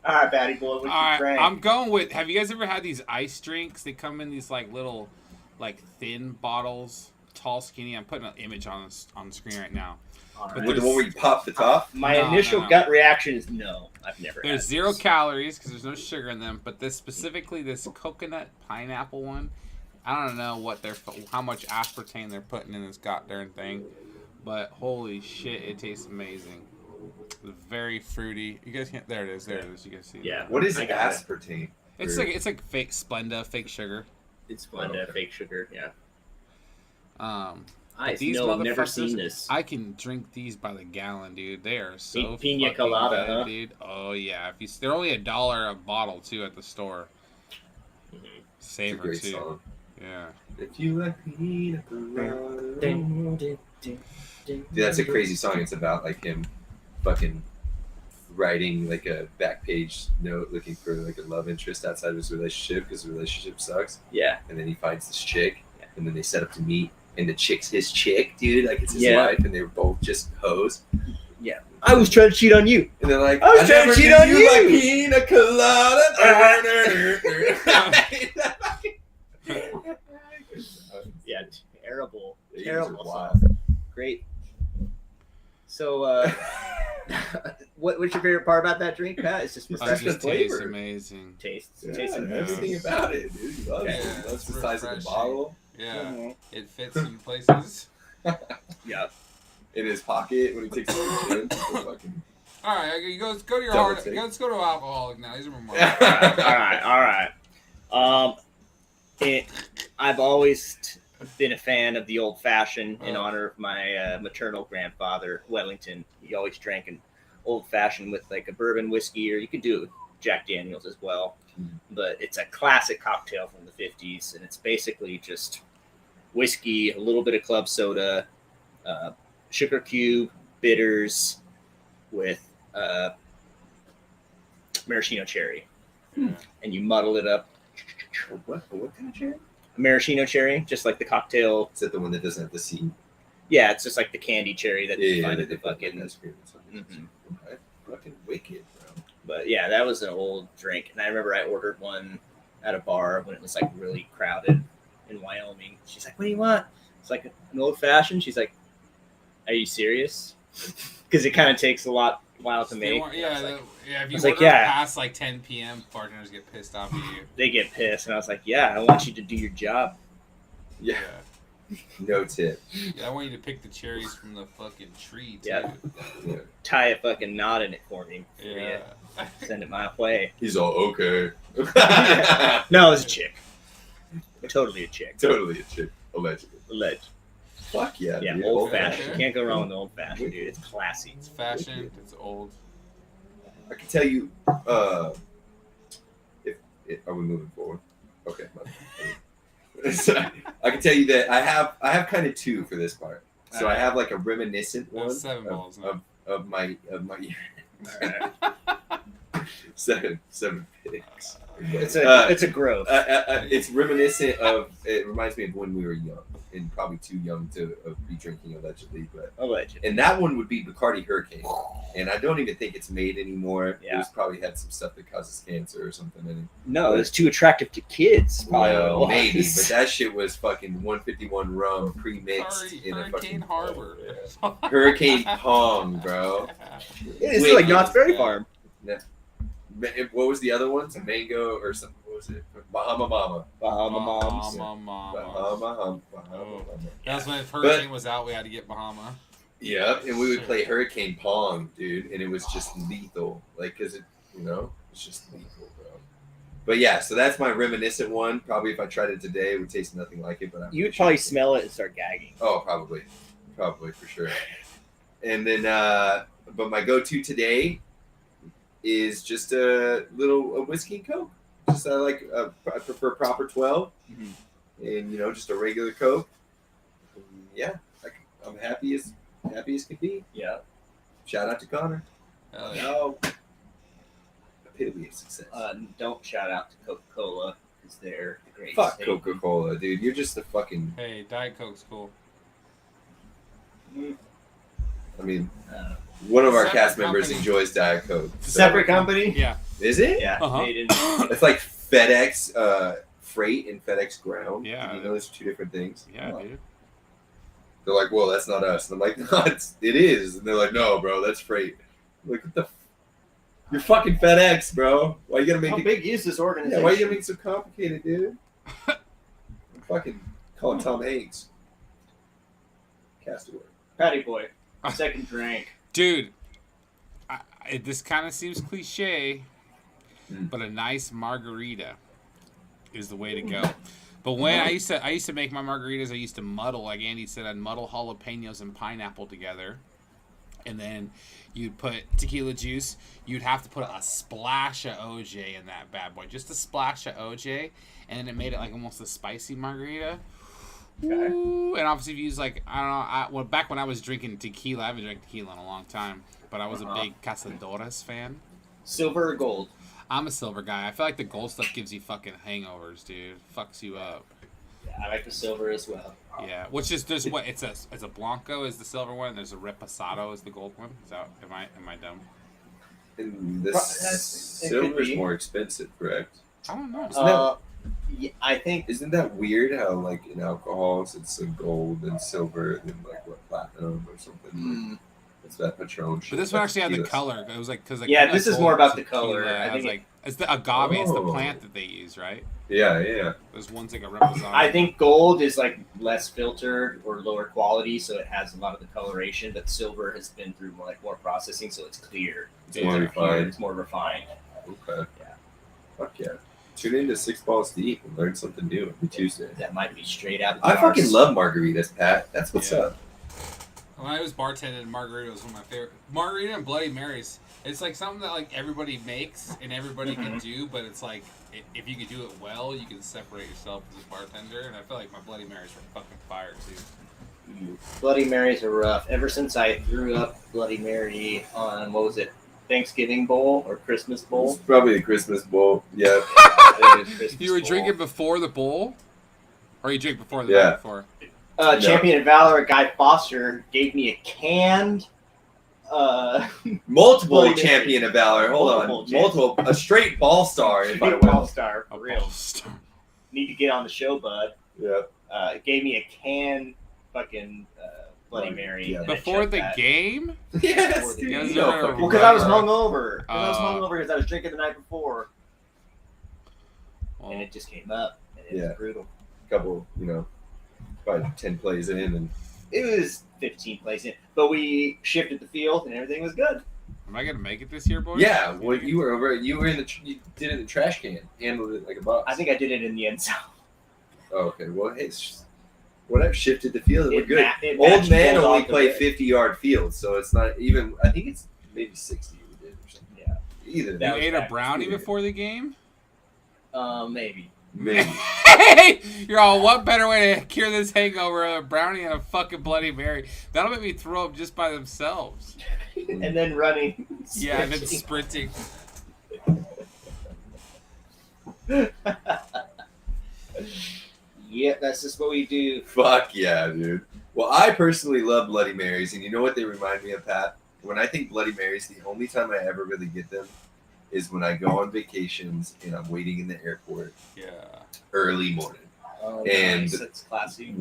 All right, Batty Boy, what you Alright, drank? I'm going with. Have you guys ever had these ice drinks? They come in these like little, like thin bottles, tall, skinny. I'm putting an image on the screen right now. All but right. With the one where you pop the top? My No, initial no. gut reaction is no. I've never. There's had 0 this. calories because there's no sugar in them. But this specifically, this coconut pineapple one, I don't know what how much aspartame they're putting in this goddamn thing, but holy shit, it tastes amazing. It's very fruity. You guys can't. There it is. There it is. You guys see it? Yeah. What is I got it. aspartame? It's like fake Splenda, fake sugar. It's Splenda, okay. fake sugar. Yeah. But these I've never motherfuckers, seen this. I can drink these by the gallon, dude. They are so Pina fucking colada, good, huh? dude. Oh yeah, they're only $1 a bottle too at the store. Mhm. It's a Saver great too. song. Yeah. If you like pina colada. Dude, that's a crazy song. It's about like him fucking writing like a back page note looking for like a love interest outside of his relationship because the relationship sucks. Yeah. And then he finds this chick and then they set up to meet and the chick's his chick, dude. Like it's his Yeah. wife and they were both just hoes. Yeah. I was trying to cheat on you. And they're like, I was trying to never cheat knew on you you." like pina colada. Yeah. Terrible. These Terrible are song. wild. Great. So, what's your favorite part about that drink, Pat? It's just It Refreshing just tastes flavor. amazing. taste. Yeah, Tastes everything about it, dude. He loves Yeah, it. He loves it's the size of the refreshing. bottle. Yeah, Mhm. it fits in places. Yeah. In his pocket when he takes his gym. Fucking... All right, you go to your Double hard. take. Let's go to alcoholic now. These are more. All right. I've always been a fan of the old fashioned in honor of my maternal grandfather, Wellington. He always drank an old fashioned with like a bourbon whiskey, or you could do it with Jack Daniels as well. But it's a classic cocktail from the 50s, and it's basically just whiskey, a little bit of club soda, sugar cube, bitters, with maraschino cherry. And you muddle it up. What kind of cherry? Maraschino cherry, just like the cocktail. Is that the one that doesn't have the seed? Yeah, it's just like the candy cherry that you find yeah, at the they put fucking. ice cream or something. Mhm. Okay. Fucking wicked, bro. But yeah, that was an old drink, and I remember I ordered one at a bar when it was like really crowded in Wyoming. She's like, what do you want? It's like an old fashioned. She's like, are you serious? Because it kind of takes a while to They make. want- And I yeah, was like, if you was order like, yeah. past like 10 p.m., bartenders get pissed off at you. they get pissed, and I was like, yeah, I want you to do your job. Yeah, no tip. Yeah, I want you to pick the cherries from the fucking tree, too. Yeah. Yeah. Tie a fucking knot in it for me. Yeah. Send it my way. He's all okay. No, it was a chick. Totally a chick. Totally a chick, allegedly. Alleged. Fuck yeah. Yeah, dude. old fashioned. fashioned. Can't go wrong with the old fashioned, dude. It's classy. It's fashioned. It's old. I can tell you, if are we moving forward? Okay. So, I can tell you that I have kind of two for this part. So I have like a reminiscent one That's 7 balls. of my seven picks. It's a growth. It's reminiscent of. It reminds me of when we were young and probably too young to be drinking allegedly, but. Alleged. And that one would be Bacardi Hurricane. And I don't even think it's made anymore. Yeah. It was probably had some stuff that causes cancer or something in it. No, it's too attractive to kids. Well, Probably. maybe, but that shit was fucking 151 rum pre-mixed in a Hurricane fucking Harbor. Yeah. Hurricane Pong, bro. It's Wait, like Knott's Berry yeah. Farm. What was the other one? Some mango or something. What was it? Bahama Mama. Bahama Moms. Mama. Bahama Oh. Mama. That's when if Hurricane was out, we had to get Bahama. Yeah, and we would play Hurricane Pong, dude, and it was just lethal. Like, cause it, it's just lethal, bro. But yeah, so that's my reminiscent one. Probably if I tried it today, it would taste nothing like it. But You would probably smell it and start gagging. Oh, probably for sure. And then, but my go-to today is just a whiskey and Coke. Just I prefer proper 12, and just a regular Coke. And yeah, I'm happy as can be. Yeah. Shout out to Connor. Hell yeah. No. Epitome of success. Don't shout out to Coca-Cola because they're the greatest. Fuck thing. Coca-Cola, dude. You're just a fucking. Hey, Diet Coke's cool. I mean, Uh, one of our Separate cast members company. enjoys Diet Coke. so- Separate company? Yeah. Is it? Yeah. Uh-huh. Made in. It's like FedEx freight and FedEx ground. Yeah. Those are two different things. Yeah, dude. They're like, well, that's not us. And I'm like, no, it is. And they're like, no, bro, that's freight. I'm like, what the? You're fucking FedEx, bro. Why you gonna make How it? big is this organization? Yeah, why you gonna make it so complicated, dude? Fucking call it Tom Hanks. Castaway. Patty Boy. Second drink. Dude, this kind of seems cliche, Mm. but a nice margarita is the way to go. But when I used to make my margaritas, I used to muddle, like Andy said, I'd muddle jalapenos and pineapple together, and then you'd put tequila juice. You'd have to put a splash of OJ in that bad boy, just a splash of OJ, and then it made it like almost a spicy margarita. Okay. Ooh, and obviously, if you use like back when I was drinking tequila, I haven't drank tequila in a long time, but I was a big Casadores fan. Silver or gold? I'm a silver guy. I feel like the gold stuff gives you fucking hangovers, dude. Fucks you up. Yeah, I like the silver as well. Yeah, which is there's what it's a Blanco is the silver one, and there's a Reposado is the gold one. Is that am I dumb? And this It could silver's be. more expensive, correct? I don't know. Yeah, I think Isn't that weird how like in alcohols it's a gold and silver and then like what platinum or something? It's that Patron shit. But this one That's actually had the tequila. color. It was like because Yeah, this is more about the color. I I was think like, it's the agave. It's the Oh. plant that they use, right? Yeah. There's one's like a Reposado. I think gold is like less filtered or lower quality, so it has a lot of the coloration. But silver has been through more processing, so it's clear. It's more refined. It's more refined. Okay. Yeah. Fuck yeah. Tune in to 6 Balls Deep and learn something new every Tuesday. That might be straight out. Of I the fucking jars. love margaritas, Pat. That's what's Yeah. up. When I was bartending, margarita was one of my favorite. Margarita and Bloody Marys. It's like something that like everybody makes and everybody can do, but it's like if you can do it well, you can separate yourself as a bartender. And I feel like my Bloody Marys were fucking fire too. Bloody Marys are rough. Ever since I threw up Bloody Mary on what was it, Thanksgiving Bowl or Christmas It's Bowl? probably the Christmas bowl. Yeah. It was Christmas You were Bowl. drinking before the bowl, or you drink before the Yeah. night before? No. Champion of Valor Guy Foster gave me a canned. Multiple Bloody champion of valor. Hold Multiple on. champion. Multiple. A straight ball star, if I Big will. All Star A for real. ball star. Need to get on the show, bud. Yeah. It gave me a can fucking Bloody Mary. Yeah. and I Before chugged the that. game? Yes, the dude. game. You know, Yeah, fucking Well, because I was right. hungover. I was Oh. hungover because I was drinking the night before, Well, and it just came up, and it Yeah. was brutal. Couple, probably 10 plays in, and It was 15 plays in, but we shifted the field, and everything was good. am I gonna make it this year, boys? yeah, well, you were in the, you did it in the trash can, handled it like a boss. I think I did it in the end zone. Oh, okay, well, hey, it's just, whatever, shifted the field, we're It good. it Old matched man Bulldog only the played red. 50-yard fields, so it's not even. I think it's maybe 60 we did or something. Yeah. Either You That was ate a back. brownie before the game? Maybe. maybe. Hey, you're all, what better way to cure this hangover than a brownie and a fucking Bloody Mary? That'll make me throw up just by themselves. And then running. Yeah, and then stretching. sprinting. Yeah, that's just what we do. Fuck yeah, dude. Well, I personally love Bloody Marys, and you know what they remind me of, Pat? When I think Bloody Marys, the only time I ever really get them is when I go on vacations and I'm waiting in the airport Yeah. early morning. Oh, And- nice. That's classy.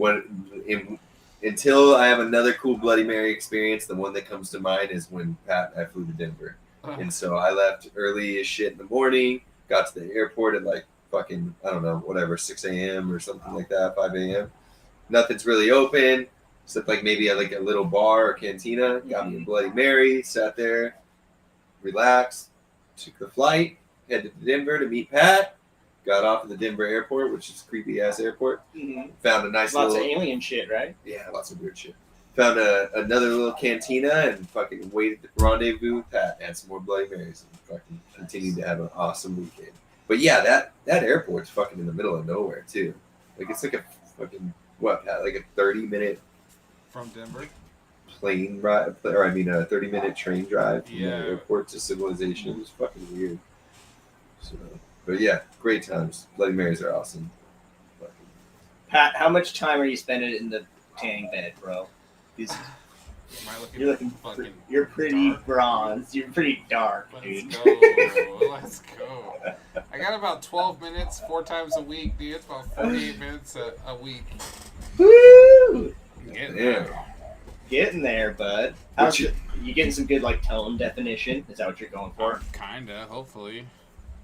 Until I have another cool Bloody Mary experience, the one that comes to mind is when Pat and I flew to Denver. And so I left early as shit in the morning, got to the airport at like fucking, I don't know, whatever, 6 a.m. or something like that, 5 a.m. Nothing's really open, except like maybe at like a little bar or cantina. Got me a Bloody Mary, sat there, relaxed, took the flight, headed to Denver to meet Pat. Got off at the Denver airport, which is a creepy ass airport. Mhm. Found a nice Lots of little, alien shit, right? yeah, lots of weird shit. Found another little cantina and fucking waited to rendezvous with Pat. Had some more Bloody Marys and fucking continued to have an awesome weekend. But yeah, that airport's fucking in the middle of nowhere too. Like it's like a fucking what, Pat? Like a 30-minute From Denver? plane ride, or I mean a 30-minute train drive from Yeah. the airport to civilization. It was fucking weird. So, but yeah, great times. Bloody Marys are awesome. Fucking Pat, how much time are you spending in the tanning bed, bro? 'Cause Am I looking You're looking. fucking You're pretty dark? bronze. You're pretty dark, Let's dude. go. Let's go. I got about 12 minutes, 4 times a week, dude. It's about 48 minutes a week. Woo! I'm getting Yeah. there. Getting there, bud. How's you- you getting some good like tone definition? Is that what you're going for? Kinda, hopefully.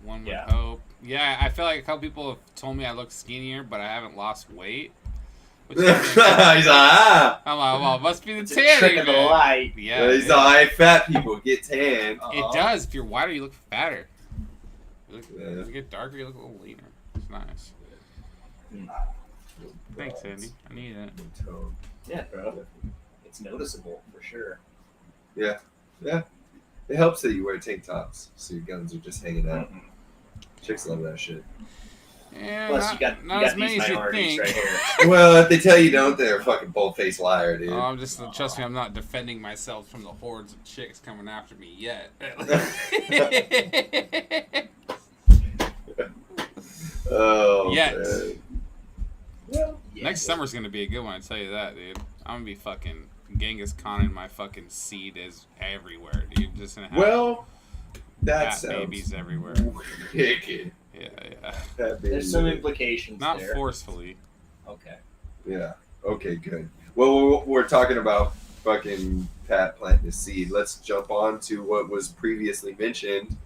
One would Yeah. hope. Yeah, I feel like a couple people have told me I look skinnier, but I haven't lost weight. Which He's like, ah. I'm like, well, it must be the It's a trick tanning, of the man. light. Yeah, He's yeah. like, fat people get tan. Uh-huh. It does. If you're whiter, you look fatter. You, Yeah. you get darker, you look a little leaner. It's nice. Thanks, Andy. I need it. Yeah, bro. It's noticeable for sure. Yeah. It helps that you wear tank tops, so your guns are just hanging out. Chicks love that shit. Yeah, Plus, not, you got not as these many as you minorities think. right here. Well, if they tell you don't, they're a fucking bull-faced liar, dude. Oh, I'm just trust me. I'm not defending myself from the hordes of chicks coming after me yet. Oh, Yet. man. Well, Next summer's gonna be a good one. I tell you that, dude. I'm gonna be fucking Genghis Khan and my fucking seed is everywhere, dude. Just gonna have well, that fat sounds babies everywhere. wicked. Yeah, Fat baby There's some wicked. implications not there. forcefully. Okay. Yeah. Okay, good. Well, we're talking about fucking Pat planting his seed. Let's jump on to what was previously mentioned,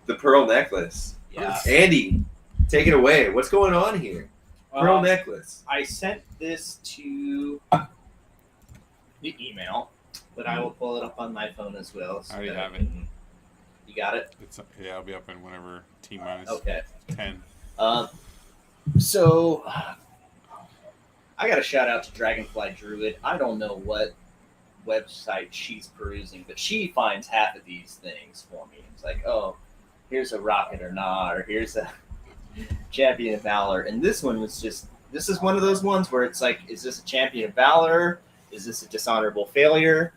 the pearl necklace. Yeah. Andy, take it away. What's going on here? Pearl necklace. I sent this to the email, but I will pull it up on my phone as well. I already that have it. can- You got it? Yeah, I'll be up in whenever T minus Okay. 10. So I got a shout out to Dragonfly Druid. I don't know what website she's perusing, but she finds half of these things for me. It's like, oh, here's a Rocket or Nah, or here's a Champion of Valor. And this one was just, this is one of those ones where it's like, is this a Champion of Valor? Is this a dishonorable failure?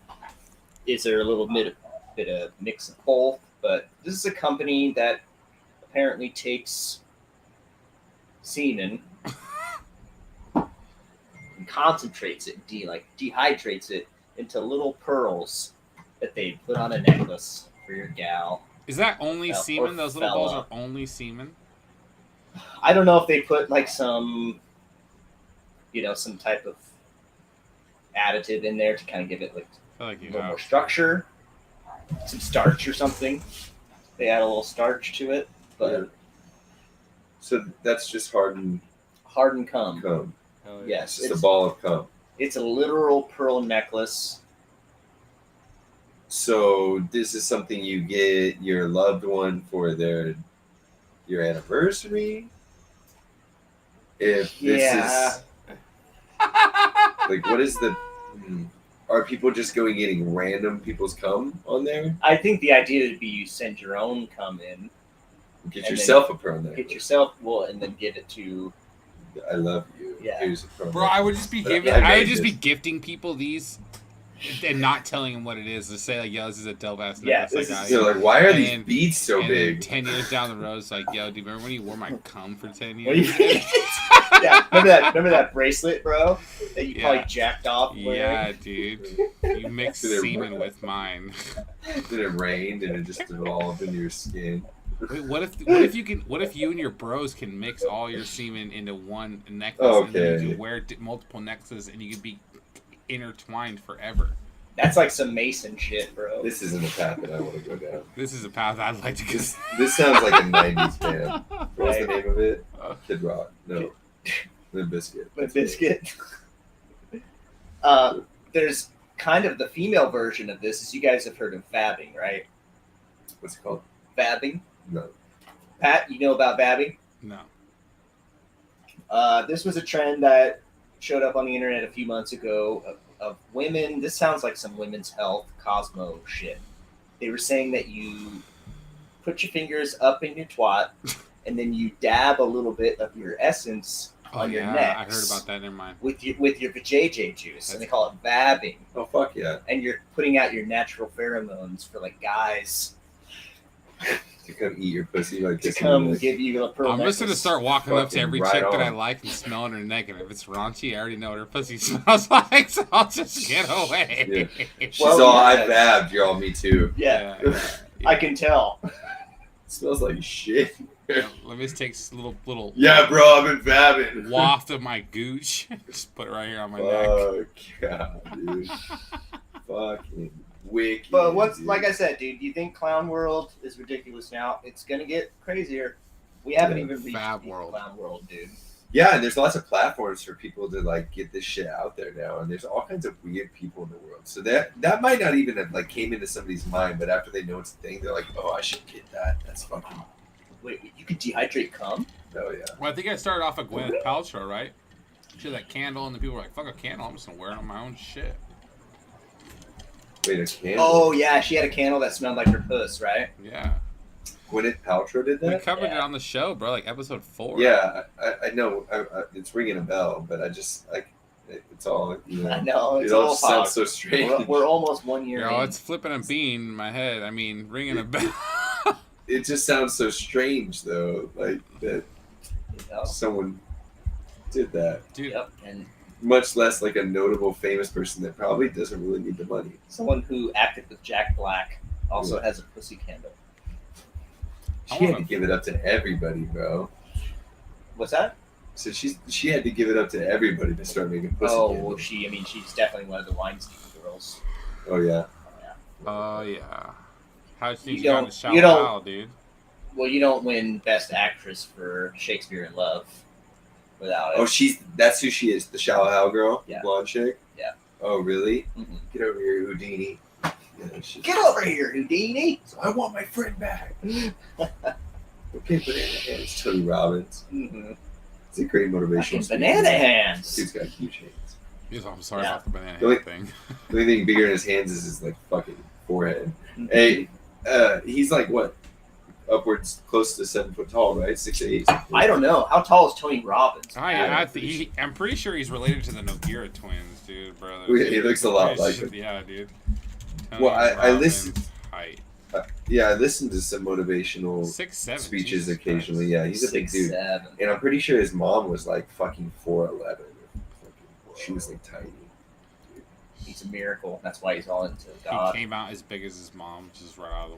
Is there a little bit of mix of both? But this is a company that apparently takes semen and concentrates it, dehydrates it into little pearls that they put on a necklace for your gal. Is that only Or semen? Those little balls fella. are only semen? I don't know if they put like some some type of additive in there to kind of give it like I feel like a you little have more structure, some starch or something. They add a little starch to it, but So that's just hardened hardened cum. cum. Hell yeah. Yes, It's just a ball of cum. it's a literal pearl necklace. So this is something you get your loved one for your anniversary. If this Yeah. is like, what is the? Are people just getting random people's cum on there? I think the idea would be you send your own cum in, Get And yourself a pearl necklace. get yourself and then give it to. I love you. Yeah. Here's a pearl Bro, I would necklace. just be But giving. I I would made just be this. gifting people these, and not telling them what it is. To say like, "Yo, this is a dope ass Yeah, necklace this I got is- you." They're like, why are And these then- beads so and then big? 10 years down the road, it's like, "Yo, do you remember when you wore my cum for 10 Well, years?" yeah, remember that bracelet, bro, that you Yeah. probably jacked off wearing? Yeah, dude. You mixed They're- semen with mine. Then it rained and it just devolved into your skin. Wait, what if you and your bros can mix all your semen into one necklace, and then you Okay. can wear multiple necklaces, and you can be intertwined forever? That's like some Mason shit, bro. This isn't a path that I want to go down. This is a path I'd like to go. This sounds like a 90s band. What's the Right. name of it? Kid Rock. No. The Biscuit. With biscuit. There's kind of the female version of this. Is you guys have heard of vabbing, right? What's it called? Vabbing. No. Pat, you know about vabbing? No. This was a trend that showed up on the internet a few months ago of women. This sounds like some women's health Cosmo shit. They were saying that you put your fingers up in your twat and then you dab a little bit of your essence Oh on your yeah, necks I heard about that. Never mind. with your vajayjay juice, and they call it vabbing. Oh, fuck yeah. And you're putting out your natural pheromones for like guys To come eat your pussy like to this. come give you a pearl I'm just gonna necklace. start walking up to Fucking every right chick that I on. like and smelling her neck, and if it's raunchy, I already know what her pussy smells like, so I'll just get away. She's Well, all, yeah. I vabbed. You're all, me too. Yeah, yeah. I can tell. It smells like shit. Yeah, let me just take a little Yeah, bro, I've been vabbing. waft of my gooch. Just put it right here on my neck. Fuck, God, dude. Fucking wicked. But what's dude. like I said, dude? You think Clown World is ridiculous now? It's gonna get crazier. We haven't Yeah, even reached Fab peak World. Clown World, dude. Yeah, and there's lots of platforms for people to like get this shit out there now, and there's all kinds of weird people in the world. So that might not even have like came into somebody's mind, but after they know it's a thing, they're like, oh, I should get that. That's fucking Wait, you could dehydrate cum? hell yeah. Well, I think I started off with Gwyneth Paltrow, right? She had that candle, and the people were like, "Fuck a candle! I'm just gonna wear it on my own shit." Wait, a candle? Oh yeah, she had a candle that smelled like her puss, right? Yeah, Gwyneth Paltrow did we that? covered it Yeah. on the show, bro. Like episode 4. Yeah, I know. It's ringing a bell, but I just like it's all you I know. know It it's all all sounds fog. so strange. We're almost 1 year Yo, in. it's flipping a bean in my head. I mean, ringing a bell. It just sounds so strange, though. Like that You know? someone did that. Dude, Yep, and Much less like a notable famous person that probably doesn't really need the money. someone who acted with Jack Black also has a pussy candle. I She had wanna- to give it up to everybody, bro. What's that? So she had to give it up to everybody to start making pussy. Oh, candles. well, she's definitely one of the Weinstein girls. Oh yeah. oh yeah. How she You got don't- to shout you don't- out, dude? Well, you don't win Best Actress for Shakespeare in Love without it. Oh, that's who she is. The Shallow Hal girl, Yeah. blonde chick. Yeah. Oh really? Mhm. Get over here, Houdini. Yeah, she's- Get over here, Houdini! I want my friend back. Okay, banana hands. Tony Robbins. Mm-hmm. It's a great motivational. Fucking speech. banana hands. Dude's got huge hands. Yes, I'm sorry Yeah. about the banana Really? head thing. The only thing bigger in his hands is his like fucking forehead. Mhm. Hey, he's like what? Upwards, close to 7 foot tall, right? 6'8". I don't know. How tall is Tony Robbins? I'm pretty sure he's related to the Noguera twins, dude, brother. He looks a lot like him. Yeah, dude. Well, I Robbins' listened- Height. Yeah, I listen to some motivational 6'7". speeches Jesus occasionally. Christ. Yeah, he's a big dude, 6'7". and I'm pretty sure his mom was like fucking 4'11". She was like tiny. He's a miracle. That's why he's all into He God. came out as big as his mom, just right out of the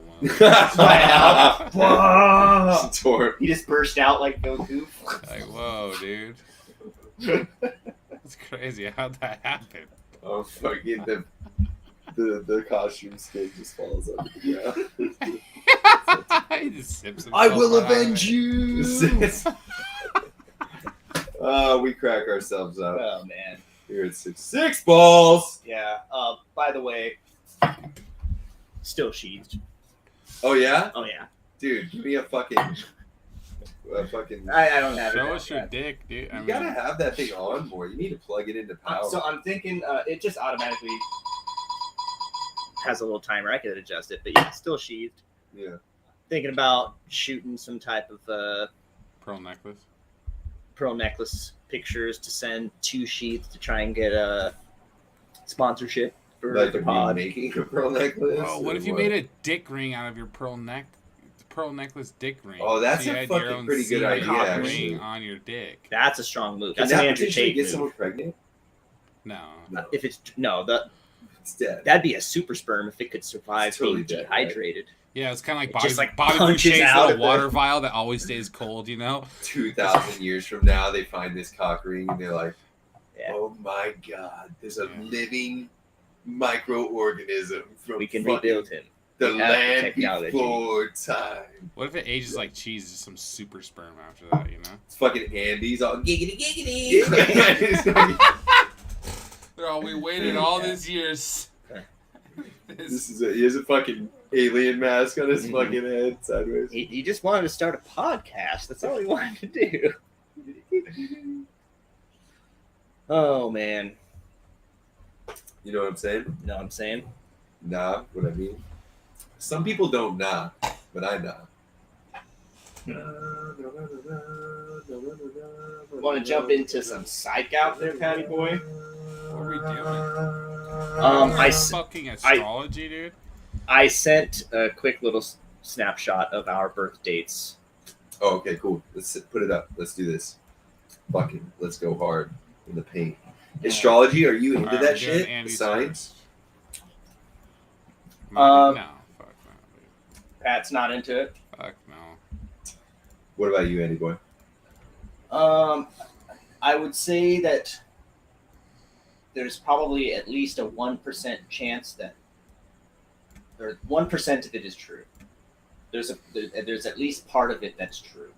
womb. Wow. Tore. He just burst out like Goku. Like, whoa, dude. That's crazy. How'd that happen? Oh, fucking the costume skin just falls onto the ground. He just sips himself I will right out of avenge it. you. Oh, we crack ourselves up. Oh man. Here it's six balls. Yeah. By the way, still sheathed. Oh yeah, Oh yeah. dude, give me a fucking. I don't have it. Show down us your yet. dick, dude. I You mean, gotta have that thing on more. You need to plug it into power. So I'm thinking it just automatically. Has a little timer. I could adjust it, but yeah, it's still sheathed. Yeah. Thinking about shooting some type of pearl necklace. pearl necklace pictures to send to Sheath to try and get a sponsorship for Like the me pod. making a pearl necklace. Oh, what or if you made a dick ring out of your pearl necklace dick ring? Oh, that's so you a had your fucking own pretty good semen idea, ring actually. on your dick. That's a strong move. Can That's an that Andrew potentially Tate get move. someone pregnant? No. No, If it's it's dead. that'd be a super sperm if it could survive It's totally being dead, right? dehydrated. Yeah, it's kind of like It Bobby, just, like, Bobby punches Boucher's out little at water the- vial that always stays cold, you know? 2,000 years from now, they find this cock ring and they're like, Yeah. "Oh my god, there's a Yeah. living microorganism from We can fucking rebuild him. the We have the land technology." before time." What if it ages like cheese, is some super sperm after that, you know? It's fucking Andes all giggity giggity. Oh, we waited all these years. This is he has a fucking alien mask on his Mhm. fucking head sideways. He just wanted to start a podcast. That's all he wanted to do. Oh man, You know what I'm saying? you know what I'm saying? Nah, what I mean. Some people don't nah, but I nah. Want to jump into some psych out there, Patty Boy? What are we doing? I Fucking astrology, dude. I sent a quick little snapshot of our birth dates. Oh, okay, cool. Let's put it up. Let's do this. Fucking, let's go hard in the paint. Astrology, are you into Alright, that we're doing shit? Andy's Signs? No, fuck no, dude. Pat's not into it. Fuck no. What about you, Andy boy? I would say that there's probably at least a 1% chance that, or 1% of it is true. There's at least part of it that's true.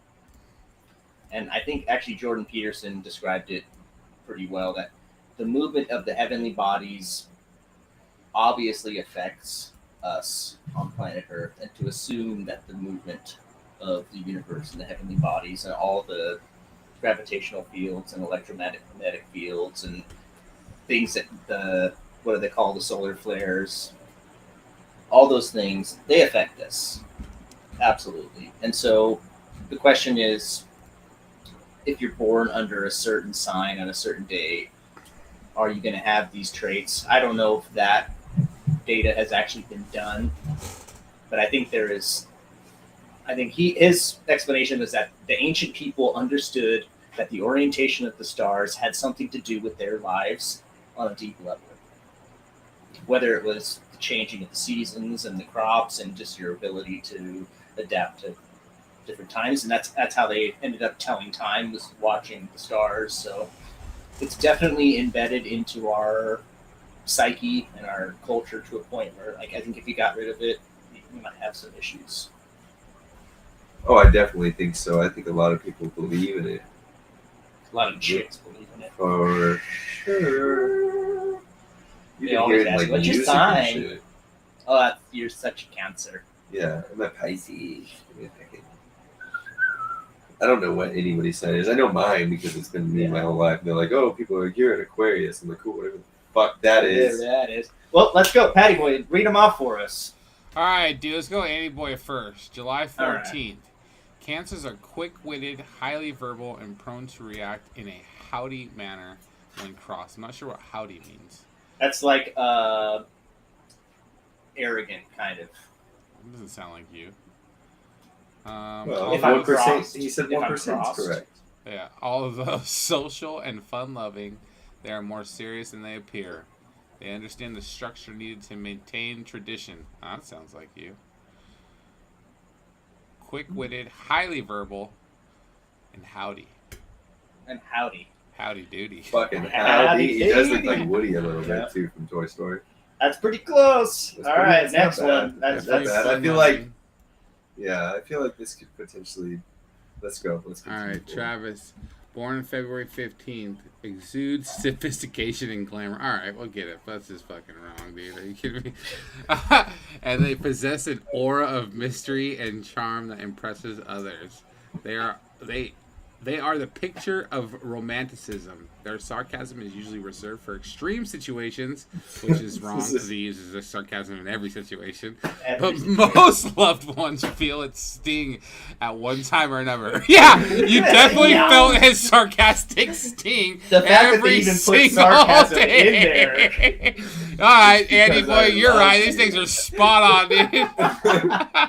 And I think actually Jordan Peterson described it pretty well, that the movement of the heavenly bodies obviously affects us on planet Earth, and to assume that the movement of the universe and the heavenly bodies and all the gravitational fields and electromagnetic fields and things that what do they call the solar flares, all those things, they affect us. Absolutely. And so the question is, if you're born under a certain sign on a certain day, are you going to have these traits? I don't know if that data has actually been done, but I think there is. I think his explanation was that the ancient people understood that the orientation of the stars had something to do with their lives on a deep level. Whether it was the changing of the seasons and the crops and just your ability to adapt to different times, and that's how they ended up telling time, was watching the stars. So it's definitely embedded into our psyche and our culture to a point where, like, I think if you got rid of it, you might have some issues. Oh, I definitely think so. I think a lot of people believe in it. A lot of chicks believe in it. For sure. You They can always hear it in ask, like "What's your music and sign?" shit. Oh, you're such a Cancer. Yeah, I'm a Pisces. Give me a second. I don't know what anybody's sign is. I know mine because it's been me my whole life. And they're like, "Oh, people are you're an Aquarius." I'm like, "Cool, whatever the fuck that is." There that is. Well, let's go, Patty Boy. Read them off for us. All right, dude, let's go Andy Boy first. July 14th. All right. Cancers are quick-witted, highly verbal, and prone to react in a howdy manner when crossed. I'm not sure what howdy means. That's like arrogant, kind of. It doesn't sound like you. Well, If I'm 1%. crossed- He said if I'm 1% is crossed. correct. Yeah, although social and fun-loving, they are more serious than they appear. They understand the structure needed to maintain tradition. Ah, that sounds like you. Quick-witted, highly verbal, and howdy. And howdy. Howdy doody. Fucking Howdy howdy. He does look doody. like Woody a little Yeah. bit too from Toy Story. That's pretty close. That's All pretty- right, that's not next bad. one. That's That's not bad. I feel like- Yeah, I feel like this could potentially. Let's go. Let's All continue right, forward. Travis. Born February 15th. Exudes sophistication and glamour. All right, we'll get it. That's just fucking wrong, dude. Are you kidding me? And they possess an aura of mystery and charm that impresses others. They are the picture of romanticism. Their sarcasm is usually reserved for extreme situations, which is wrong because he uses this sarcasm in every situation. But most loved ones feel its sting at one time or another. Yeah, you definitely Yeah. felt his sarcastic sting The fact that they every even put single sarcasm in day. All right, Andy Because I boy, you're love right. These you. things are spot on, dude.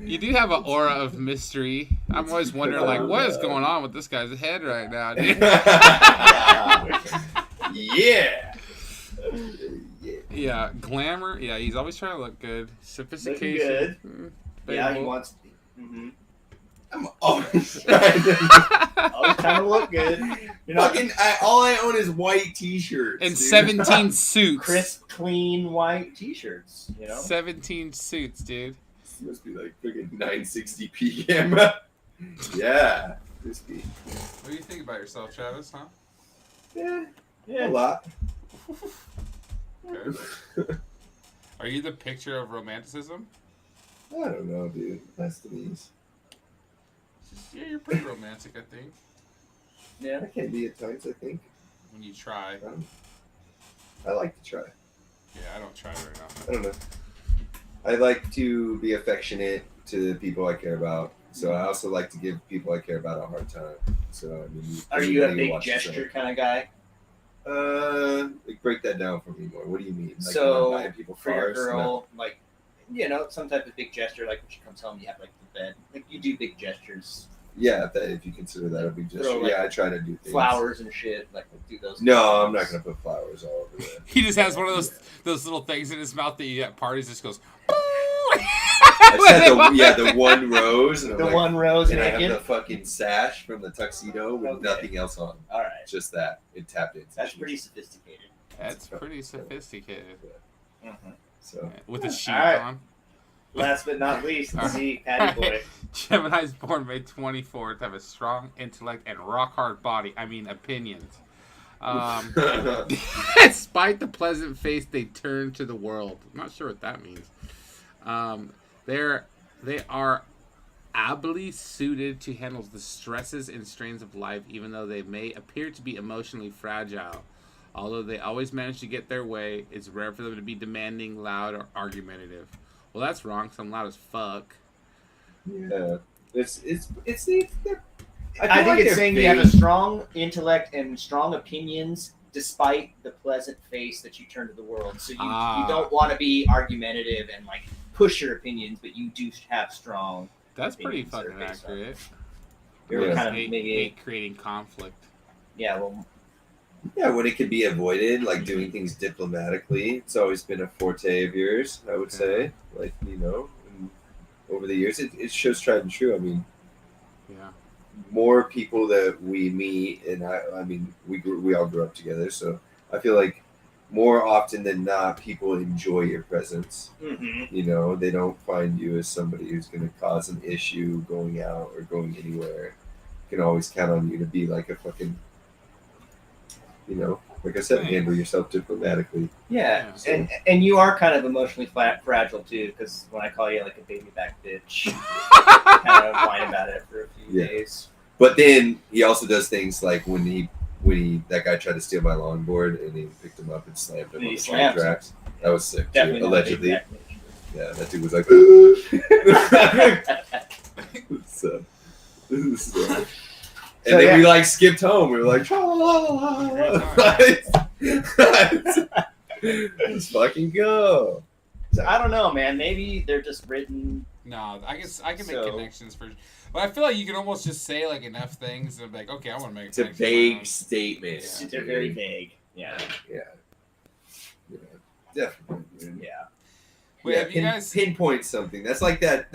You do have an aura of mystery. I'm always wondering, like, what is going on with this guy's head right now, dude? Yeah. Yeah, glamour. Yeah, he's always trying to look good. Sophistication. Yeah, he debatable. wants. Mm-hmm. I'm always trying to. Always trying to look good. You're not Fucking, all I own is white T-shirts. And dude. 17 suits. crisp, clean, white T-shirts. You know. 17 suits, dude. This must be like freaking 960p camera. Yeah. Crispy. What do you think about yourself, Travis? Huh? Yeah. Yeah. A lot. Okay. Are you the picture of romanticism? I don't know, dude. Nice to meet you. Yeah, you're pretty romantic, I think. Yeah. I can be at times, I think. When you try. I like to try. Yeah, I don't try very I often. don't know. I like to be affectionate to the people I care about. So I also like to give people I care about a hard time. So I mean, Are you a anybody who big watches gesture kind of guy? Like break that down for me more. What do you mean? Like, So, buying people For your cars? girl, like, you know, some type of big gesture, like when she comes home, you have like the bed, like you do big gestures, Yeah, if you consider that a big gesture. Throw, like, Yeah, I try to do things. flowers and shit, like do those. No, I'm not gonna put flowers all over there. He just has one of those little things in his mouth that you at parties just goes. I just had the one rose and I'm The like, one rose and I have naked. the fucking sash from the tuxedo with Okay. nothing else on. All right, Just that. It tapped into. that's the pretty sheets. sophisticated. That's pretty sophisticated. Mm-hmm. So With a sheet Alright. on. Last but not least, All right. see Patty Boy. Gemini's born May 24th, have a strong intellect and rock hard body. I mean, opinions. Despite the pleasant face, they turn to the world. I'm not sure what that means. They are ably suited to handle the stresses and strains of life, even though they may appear to be emotionally fragile. Although they always manage to get their way, it's rare for them to be demanding, loud, or argumentative. Well, that's wrong, because I'm loud as fuck. yeah, it's the. I think like it's they're saying you have a vague. strong intellect and strong opinions, despite the pleasant face that you turn to the world. So you don't want to be argumentative and like push your opinions, but you do have strong. That's pretty Opinions that are fucking based on- accurate. You're Yeah. kind of Hate maybe creating conflict. yeah. Well, Yeah, when it can be avoided, like doing things diplomatically, it's always been a forte of yours. I would say, like and over the years, it shows tried and true. I mean, Yeah. more people that we meet, and I mean, we all grew up together, so I feel like more often than not, people enjoy your presence. mm-hmm. They don't find you as somebody who's going to cause an issue going out or going anywhere. You can always count on you to be like a fucking, like I said, Thanks. handle yourself diplomatically. Yeah, Yeah. and you are kind of emotionally fragile too, because when I call you like a baby back bitch, kind of whine about it for a few Yeah. days. But then he also does things like when he that guy tried to steal my longboard and he picked him up and slammed him He on the slams train tracks. That was sick. Too, Definitely not a baby allegedly. back bitch. Yeah, that dude was like. so, and So, then yeah. we like skipped home. We were like, let's fucking go. So I don't know, man. Maybe they're just written. No, I guess I can make So- connections for. But I feel like you can almost just say like enough things and be like, okay, I want to make. It's a connection with vague my statement. Yeah. They're very vague. Yeah, Yeah. Definitely. Dude. yeah. Wait, have you guys? pinpoint something? That's like that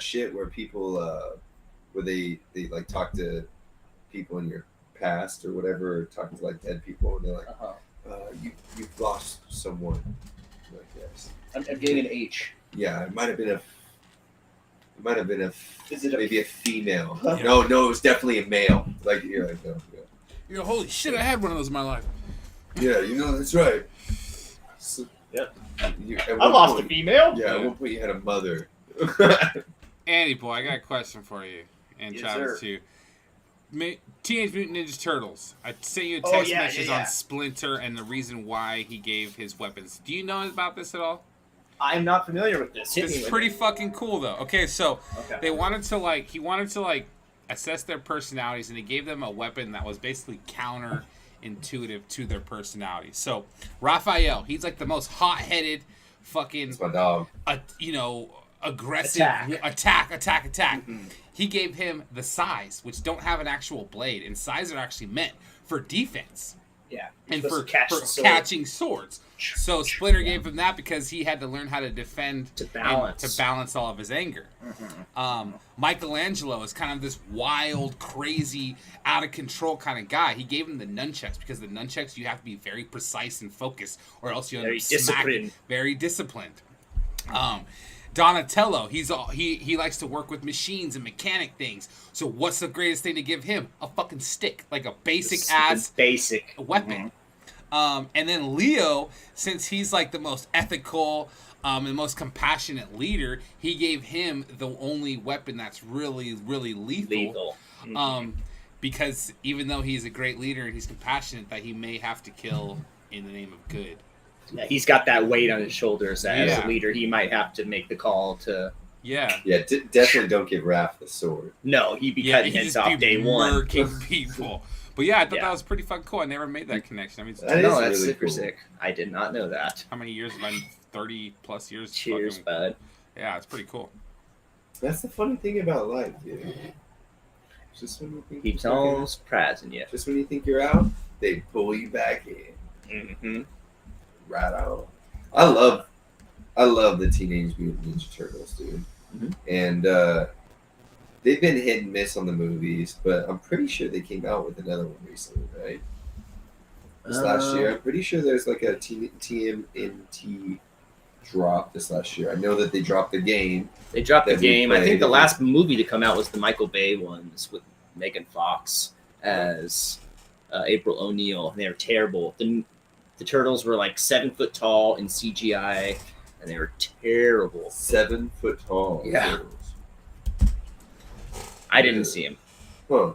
shit where people where they like talk to people in your past or whatever, or talking to like dead people, and they're like, Uh-huh. you've lost someone. Like, yes. I'm getting an H. Yeah, it might have been a. Is it a maybe a female? Huh? No, it was definitely a male. Like you're like, no, You know, holy shit, I had one of those in my life. yeah, that's right. So, Yep. At I one lost a point- female. Yeah, at one point you had a mother. Andy boy, I got a question for you, and Yes, Travis sir. too. Teenage Mutant Ninja Turtles. I sent you a Oh, text yeah, message yeah. on Splinter and the reason why he gave his weapons. Do you know about this at all? I'm not familiar with this. Hit me It's with pretty it. fucking cool though. Okay, so Okay. he wanted to assess their personalities, and he gave them a weapon that was basically counterintuitive to their personalities. So Raphael, he's like the most hot-headed, fucking, It's my dog. aggressive attack. He gave him the size, which don't have an actual blade, and size are actually meant for defense Yeah. and Supposed for, to catch for the sword. catching swords. So Splinter gave him that because he had to learn how to defend To and balance. to balance all of his anger. Michelangelo is kind of this wild, crazy, out of control kind of guy. He gave him the nunchucks because the nunchucks you have to be very precise and focused, or else you end Very up smacking. disciplined. Very disciplined. Donatello, he likes to work with machines and mechanic things. So what's the greatest thing to give him? A fucking stick, like a basic ass basic weapon. And then Leo, since he's like the most ethical and most compassionate leader, he gave him the only weapon that's really, really lethal. Because even though he's a great leader and he's compassionate, that he may have to kill in the name of good. Yeah, he's got that weight on his shoulders that as Yeah. a leader, he might have to make the call to. Yeah. Yeah, definitely don't give Raph the sword. No, he'd be Yeah, cutting he heads just off be day one. murking people. But yeah, I thought Yeah. that was pretty fucking cool. I never made that connection. I mean, That No, is that's really super cool. sick. I did not know that. how many years have I? 30 plus years. Cheers, fucking- bud. Yeah, it's pretty cool. That's the funny thing about life, dude. Just when you think Keeps you're fucking- on surprising you. just when you think you're out, they pull you back in. Mm-hmm. Right out. I love the Teenage Mutant Ninja Turtles, dude. Mhm. And they've been hit and miss on the movies, but I'm pretty sure they came out with another one recently, right? This last year, I'm pretty sure there's like a TMNT drop this last year. I know that they dropped the game. They dropped the That we game. I think played. the last movie to come out was the Michael Bay ones with Megan Fox as April O'Neil. And they were terrible. The turtles were like 7 foot tall in CGI, and they were terrible. 7 foot tall. Yeah. I didn't see him. Huh.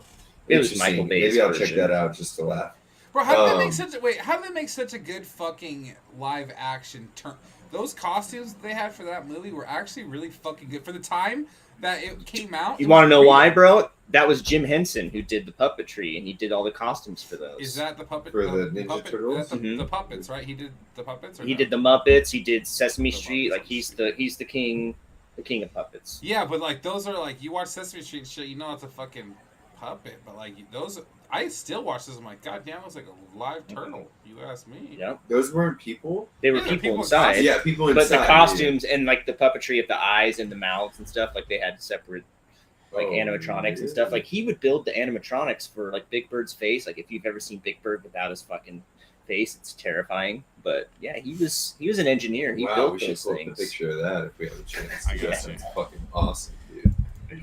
It was Interesting. Michael Bay's Maybe I'll check version. that out just to laugh. Bro, how did they Um, make such a wait? How did they make such a good fucking live action turn? Those costumes they had for that movie were actually really fucking good for the time that it came out. You it want to was know pretty- why, bro? That was Jim Henson who did the puppetry, and he did all the costumes for those. Is that the puppet For the Ninja puppet, Turtles? that's the, Mhm. the puppets, right? He did the puppets. Or He no? did the Muppets. He did Sesame The Street. Muppets. Like he's the king of puppets. Yeah, but like those are like you watch Sesame Street and shit, you know it's a fucking puppet. But like those, I still watch this. I'm like, God damn, it's like a live turtle. You ask me. Yeah, Those weren't people? they were Yeah, people people inside. inside. Yeah, people But inside. the costumes and like the puppetry of the eyes and the mouths and stuff, like they had separate like Oh, animatronics and stuff. Like he would build the animatronics for like Big Bird's face. Like if you've ever seen Big Bird without his fucking face, it's terrifying. But yeah, he was an engineer. He Wow, built we should those pull up a things. picture of that if we have a chance. I got That you. sounds fucking awesome, dude.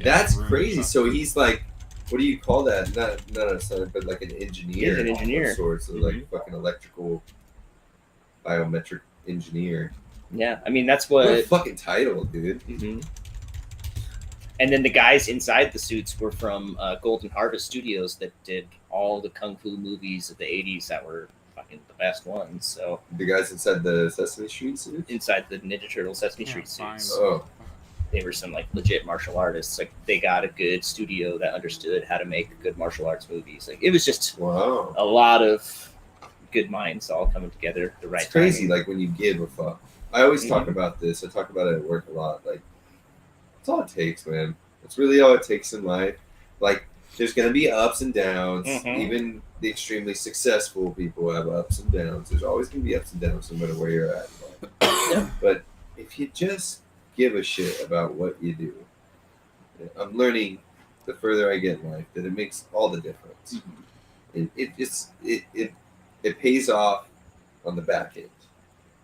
That's Room or crazy. something. So he's like, what do you call that? Not a son, but like an engineer. He's an of engineer. sorts of like fucking electrical biometric engineer. Yeah, I mean that's What a what. fucking title, dude. Mhm. And then the guys inside the suits were from Golden Harvest Studios that did all the kung fu movies of the '80s that were fucking the best ones. So The guys inside the Sesame Street suit. inside the Ninja Turtle Sesame Yeah, Street fine. suits, Oh, they were some like legit martial artists. Like they got a good studio that understood how to make good martial arts movies. Like it was just wow. a lot of good minds all coming together at the right It's crazy, timing. like when you give a fuck. I always talk Mhm. about this. I talk about it at work a lot. Like, that's all it takes, man. That's really all it takes in life. Like, there's gonna be ups and downs. Mhm. Even the extremely successful people have ups and downs. There's always gonna be ups and downs, no matter where you're at. Yeah. But if you just give a shit about what you do, I'm learning the further I get in life that it makes all the difference. it pays off on the back end.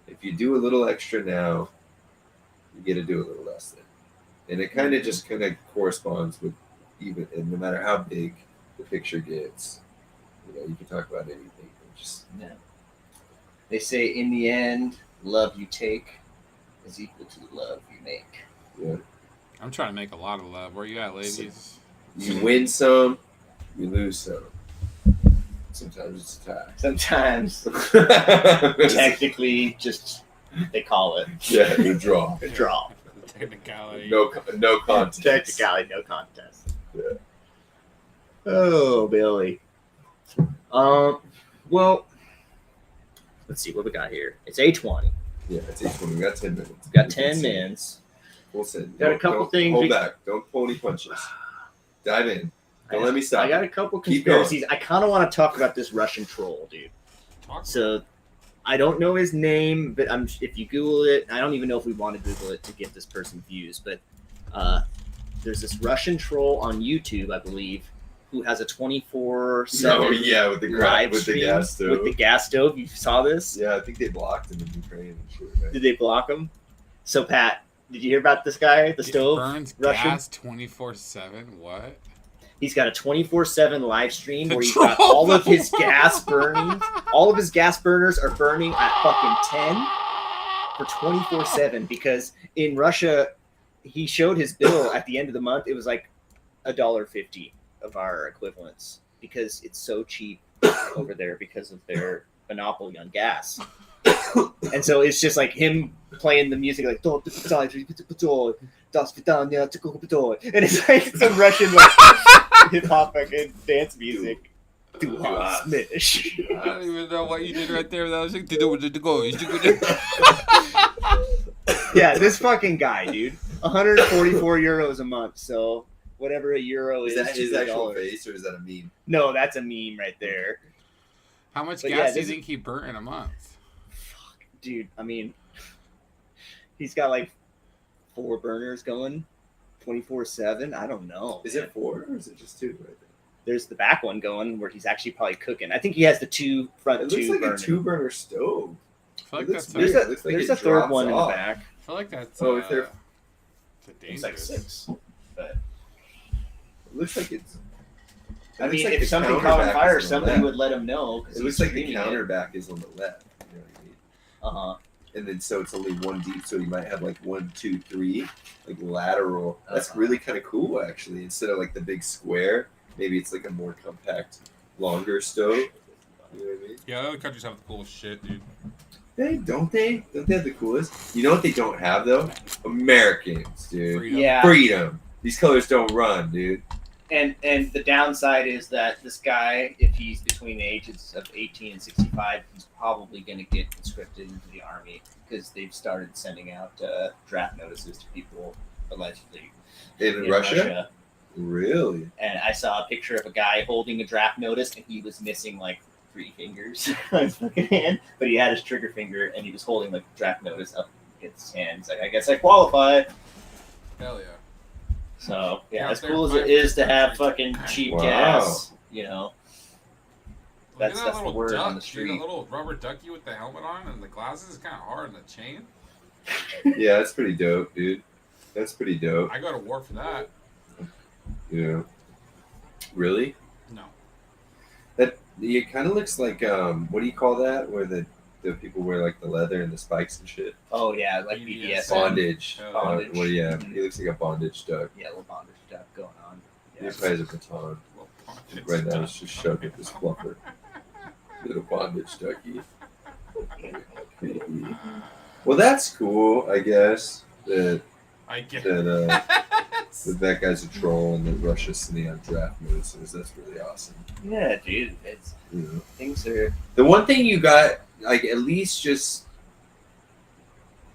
If you do a little extra now, you get to do a little less then, and it kind of just kind of corresponds with even, and no matter how big the picture gets, you can talk about anything. Just Yeah. They say in the end, love you take is equal to the love you make. yeah, I'm trying to make a lot of love. Where you at, ladies? you win some, you lose some. Sometimes it's a tie. Sometimes, yeah, technically, just they call it a draw. a draw. Technicality. No contest. Technicality, no contest. Yeah. Oh, Billy. Well, let's see what we got here. It's 8:20. Yeah, it's each one. We got 10 minutes. We've got We 10 can see. minutes. Full send. Got a couple don't things Hold we- back. Don't pull any punches. Dive in. Don't let me I stop. got a couple Keep going. conspiracies. I kind of want to talk about this Russian troll, dude. Talk So I don't know his name, but if you Google it, I don't even know if we want to Google it to get this person views, but there's this Russian troll on YouTube, I believe, who has a 24/7 Oh yeah, with the live with the stream gas stove. with the gas stove. You saw this? Yeah, I think they blocked him in Ukraine and shit. Right? Did they block him? So Pat, did you hear about this guy, the It stove? burns Russian? gas 24/7. What? He's got a 24/7 live stream The where he's got troll. all of his gas burning. All of his gas burners are burning at fucking 10 for 24/7 because in Russia, he showed his bill at the end of the month. It was like $1.50 of our equivalents because it's so cheap over there because of their monopoly on gas. And so it's just like him playing the music like and it's like some Russian like hip hop fucking dance music. Smish. I don't even know what you did right there. That was like, go. Yeah, this fucking guy, dude. 144 euros a month. So whatever a euro is, Is that his to actual $1. face or is that a meme? No, that's a meme right there, How much But gas yeah, do you this- think he burnt in a month? dude. I mean, he's got like 4 burners going, 24/7. I don't know. Is it 4 or is it just 2 right there? There's the back one going where he's actually probably cooking. I think he has the front It looks two like burning. a 2-burner stove. I feel like It looks that's weird. There's It a, looks like there's it a third drops one in off. the back. I feel like that's Oh, if they're- It's like dangerous. 6. But It looks like it's. I it looks mean, like if the something counter caught on back fire, is on the somebody left. would let him know. It looks like the counter back is on the left. You know what I mean? Uh-huh. And then so it's only 1 deep, so you might have like 1, 2, 3, like lateral. That's Uh-huh. really kind of cool, actually. Instead of like the big square, maybe it's like a more compact, longer stove. You know what I mean? Yeah, other countries have the coolest shit, dude. Don't they? Don't they have the coolest? You know what they don't have though? Americans, dude. Freedom. Yeah. Freedom. These colors don't run, dude. And the downside is that this guy, if he's between the ages of 18 and 65, he's probably going to get conscripted into the army because they've started sending out draft notices to people allegedly In Russia? Really? And I saw a picture of a guy holding a draft notice, and he was missing like 3 fingers on his fucking hand, but he had his trigger finger, and he was holding like draft notice up against his hand. He's like, I guess I qualify. Hell yeah. So yeah, Out as there cool as it fighting is for to have country. fucking cheap Wow. gas, you know. Look That's- at that that's the little word duck, on the dude, street. that little rubber ducky with the helmet on and the glasses is kind of hard and the chain. Yeah, that's pretty dope, dude. That's pretty dope. I go to war for that. You know. Really? No. That it kind of looks like what do you call that? Where the people wear like the leather and the spikes and shit. Oh yeah, like BDSM. BDSM. Bondage. Oh. Bondage. Well, yeah, Mhm. he looks like a bondage duck. Yeah, little bondage stuff going on. He Yeah. probably has a baton. Well, it's Right now, done. it's just shoved up his fluffer. Little bondage ducky. Well, that's cool, I guess. That I get that guy's a troll and that Russia's sending out draft notices. That's really awesome. Yeah, dude. It's You know. things are. The one thing you got, like, at least just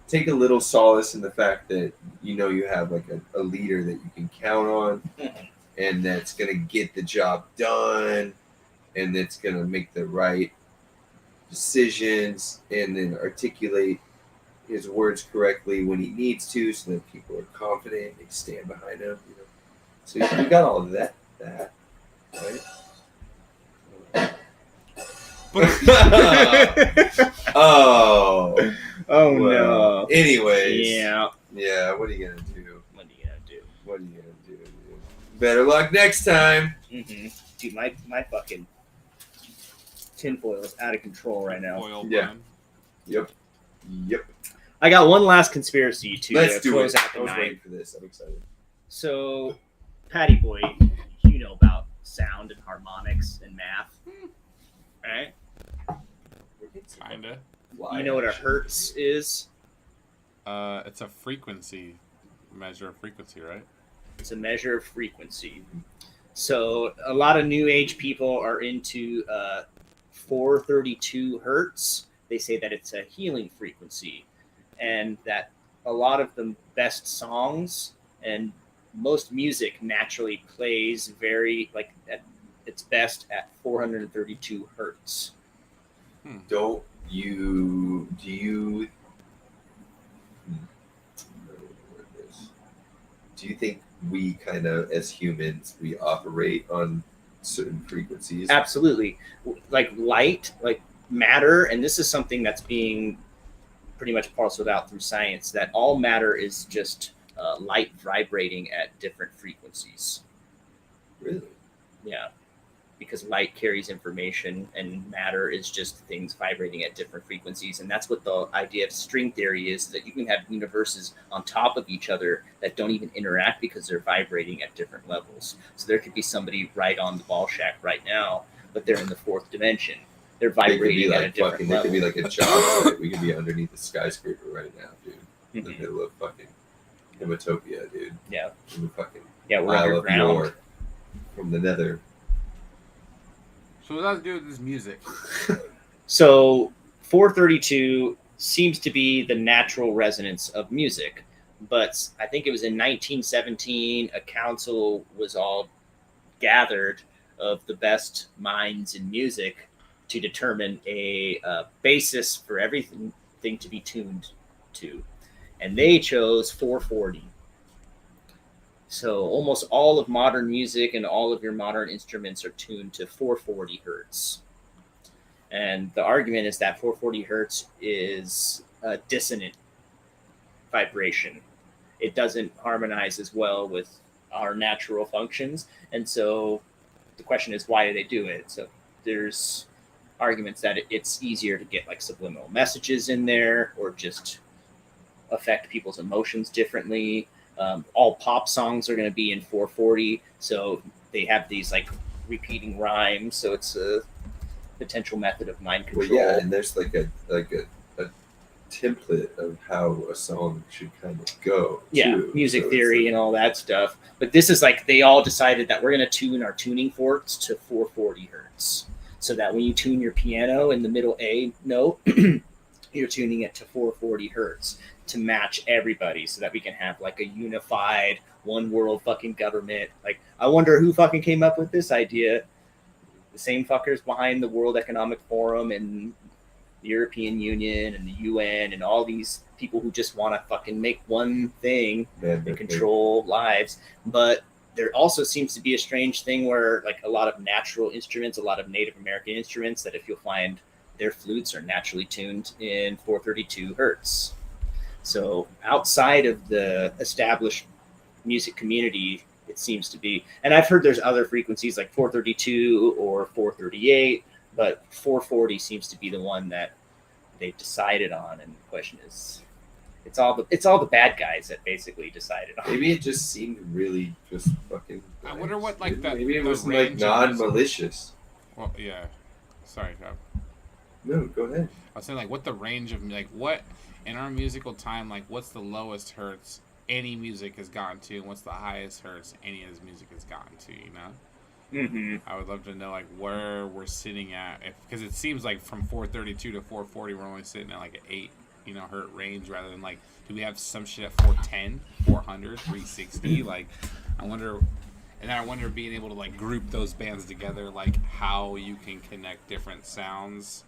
take a little solace in the fact that you know you have like a leader that you can count on, and that's gonna get the job done, and that's gonna make the right decisions, and then articulate his words correctly when he needs to, so that people are confident they stand behind him. You know, so you got all of that, right? Oh. Oh Well, no. anyways. Yeah. Yeah, what are you gonna do? What are you gonna do? What are you gonna do, dude? Better luck next time. Dude, my fucking tinfoil is out of control right now. Foil Yeah. bun. Yep. I got one last conspiracy to Let's do close it. out I the was night. waiting for this. I'm excited. So, Patty Boy, you know about sound and harmonics and math, right? Kinda. You know what a hertz is? It's a frequency, measure of frequency, right? It's a measure of frequency. So a lot of new age people are into 432 hertz. They say that it's a healing frequency, and that a lot of the best songs and most music naturally plays very like at its best at 432 hertz. Do you do you think we kind of as humans we operate on certain frequencies? Absolutely. Like light, like matter, and this is something that's being pretty much parceled out through science, that all matter is just light vibrating at different frequencies. Really? Yeah. Because light carries information and matter is just things vibrating at different frequencies. And that's what the idea of string theory is, that you can have universes on top of each other that don't even interact because they're vibrating at different levels. So there could be somebody right on the ball shack right now, but they're in the fourth dimension. They're They could be vibrating at a like different fucking. They level. could be like a job site. We could be underneath the skyscraper right now, dude. In the Mhm. middle of fucking Himatopia, dude. Yeah. In the fucking Yeah, we're Isle of underground. Yore from the Nether. So what does that do with this music? So 432 seems to be the natural resonance of music, but I think it was in 1917 a council was all gathered of the best minds in music to determine a basis for everything to be tuned to, and they chose 440. So almost all of modern music and all of your modern instruments are tuned to 440 hertz. And the argument is that 440 hertz is a dissonant vibration. It doesn't harmonize as well with our natural functions. And so the question is, why do they do it? So there's arguments that it's easier to get like subliminal messages in there, or just affect people's emotions differently. All pop songs are going to be in 440, so they have these like repeating rhymes, so it's a potential method of mind Well, control. yeah, and there's like a template of how a song should kind of go. Yeah, too. music So it's theory like- and all that stuff. But this is like they all decided that we're going to tune our tuning forks to 440 hertz, so that when you tune your piano in the middle A note, you're tuning it to 440 hertz to match everybody, so that we can have like a unified one world fucking government. Like, I wonder who fucking came up with this idea. The same fuckers behind the World Economic Forum and the European Union and the UN and all these people who just want to fucking make one thing Man, and control lives. But there also seems to be a strange thing where like a lot of natural instruments, a lot of Native American instruments, that if you'll find their flutes are naturally tuned in 432 hertz. So outside of the established music community, it seems to be, and I've heard there's other frequencies like 432 or 438, but 440 seems to be the one that they've decided on. And the question is, it's all the bad guys that basically decided on. Maybe it just seemed really just fucking. I wonder what, like, dude. that- Maybe it the was like range of music- non-malicious. Well, yeah. Sorry, Rob. No, go ahead. I was saying, like, what the range of, like, what in our musical time, like, what's the lowest hertz any music has gotten to, and what's the highest hertz any of his music has gotten to? You know, Mm-hmm. I would love to know like where we're sitting at, because it seems like from 432 to 440, we're only sitting at like an 8, hertz range, rather than like, do we have some shit at 410, 400, 360? Like, I wonder. And then I wonder, being able to like group those bands together, like how you can connect different sounds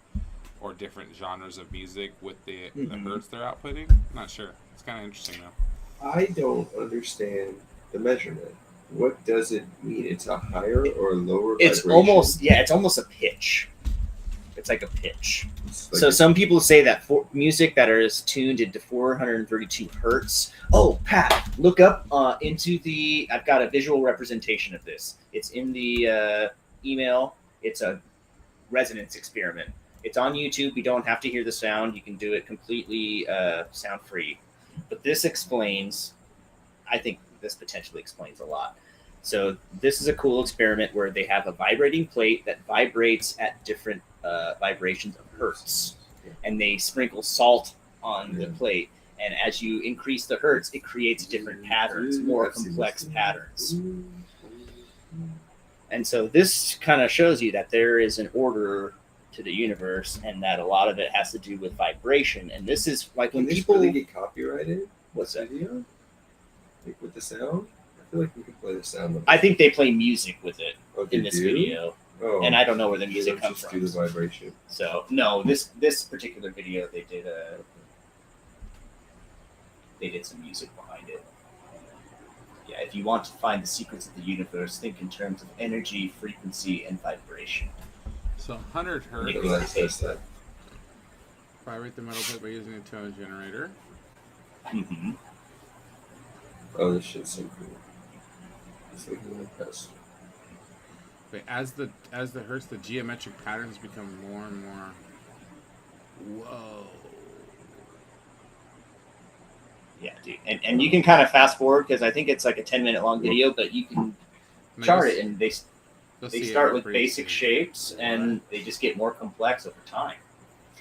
or different genres of music with the hertz they're outputting. I'm not sure. It's kind of interesting though. I don't understand the measurement. What does it mean? It's a higher or lower It's vibration? almost a pitch. It's like a pitch. It's like So some people say that for music that is tuned into 432 hertz. Oh, Pat, look up into the. I've got a visual representation of this. It's in the email. It's a resonance experiment. It's on YouTube. You don't have to hear the sound. You can do it completely sound free. But this explains. I think this potentially explains a lot. So this is a cool experiment where they have a vibrating plate that vibrates at different vibrations of hertz, and they sprinkle salt on the plate. And as you increase the hertz, it creates different patterns, more complex patterns. And so this kind of shows you that there is an order to the universe, and that a lot of it has to do with vibration. And this is like when Can this people. really get copyrighted? What's that? Video? Like with the sound? I feel like we could play the sound. I think they play music with it Oh, they in this do? video, Oh, and I don't know where the they music don't comes just from. do the vibration. So no, this particular video they did some music behind it. Yeah, if you want to find the secrets of the universe, think in terms of energy, frequency, and vibration. So 100 So hertz. that's just that. Vibrate the metal plate by using a tone generator. Mm-hmm. Oh, this shit's so cool. It's like really best. Wait, as the hertz, the geometric patterns become more and more. Whoa. Yeah, dude, and you can kind of fast forward because I think it's like a 10-minute long video, but you can chart it, and they start with basic shapes, and they just get more complex over time.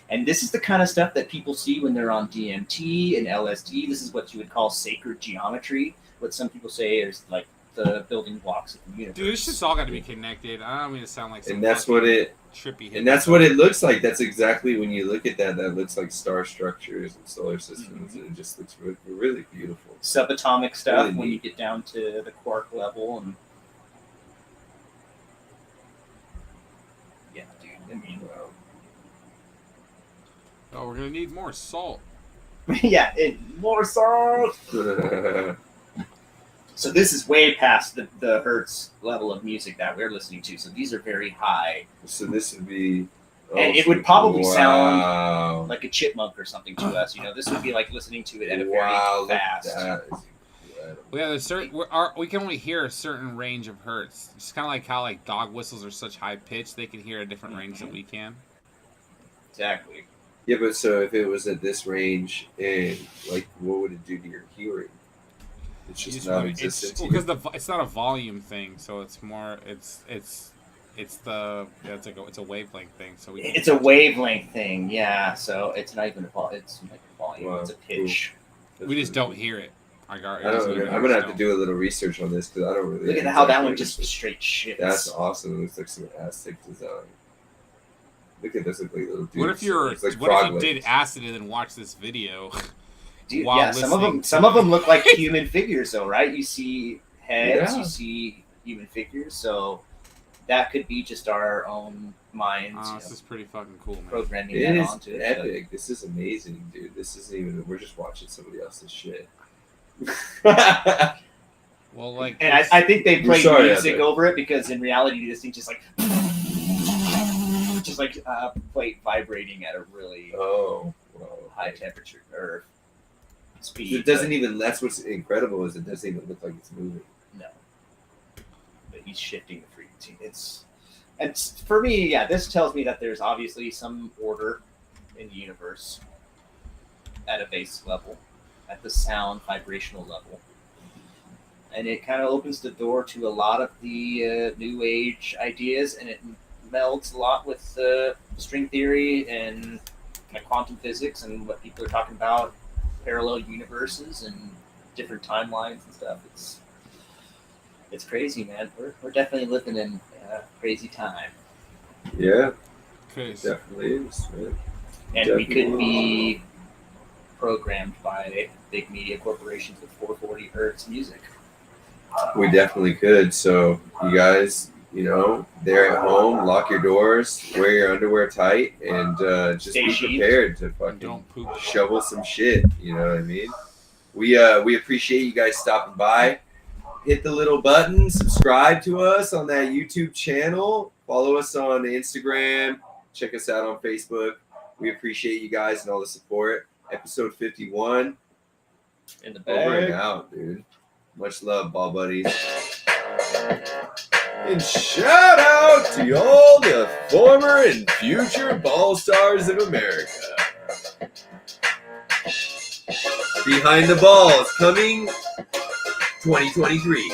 And this is the kind of stuff that people see when they're on DMT and LSD. This is what you would call sacred geometry. What some people say is like the building blocks of the universe. Dude, this shit's all got to be connected. I don't mean to sound like some And that's fucking what it trippy. and that's what it looks like. That's exactly when you look at that looks like star structures and solar systems, and it just looks really, really beautiful. Subatomic stuff Really when you neat. get down to the quark level, and yeah, dude. I mean, Wow. Oh, we're gonna need more salt. yeah, more salt. So this is way past the hertz level of music that we're listening to. So these are very high, So this would be and it would probably sound wow. like a chipmunk or something to us. You know, this would be like listening to it at a Wow, very look at fast. that. It's incredible. Well, yeah, there's certain we can only hear a certain range of hertz. It's kind of like how like dog whistles are such high pitch; they can hear a different range than we can. Exactly. Yeah, but so if it was at this range, and like, what would it do to your hearing? It's You just just not wanna- existent. it's because it's not a volume thing, so it's more it's a wavelength thing. So we It's a wavelength thing, yeah. So it's not even it's like a volume. Wow, It's a pitch. we just don't hear it. Like I don't, I'm gonna have to do a little research on this because I don't really. Look at know how that exactly one what just this is. straight shifts. That's awesome. It looks like some Aztec design. Look at this, look like little dudes. What if you're? It's like What frog if you did legs. acid and then watched this video? Dude, while yeah, some of listening them to- look like human figures, though, right? You see heads, Yeah. you see human figures, so that could be just our own minds Oh, you this know, is pretty fucking cool, man. programming It that is onto it. epic. This is amazing, dude. This isn't even. We're just watching somebody else's shit. Well, like, And I think they played sorry, music Epic. over it because in reality, this thing just like plate vibrating at a really Oh, wow. high temperature or speed. It doesn't even. That's what's incredible is it doesn't even look like it's moving. No. But he's shifting the frequency. For me, yeah, this tells me that there's obviously some order in the universe at a base level, at the sound vibrational level. And it kind of opens the door to a lot of the new age ideas, and it melds a lot with string theory and like quantum physics and what people are talking about, parallel universes and different timelines and stuff. It's crazy, man. We're definitely living in a crazy time, Yeah, okay, so definitely is. Man. and we Definitely. could be programmed by big media corporations with 440 hertz music. We definitely could. So you guys, there at home, lock your doors, wear your underwear tight, and just Stay be sheathed. prepared to and fucking don't poop. shovel some shit. You know what I mean? We appreciate you guys stopping by. Hit the little button, subscribe to us on that YouTube channel, follow us on Instagram, Check us out on Facebook. We appreciate you guys and all the support. Episode 51. In the Over and bag. out, dude. Much love, ball buddies. And shout out to all the former and future ball stars of America. Behind the Balls coming 2023.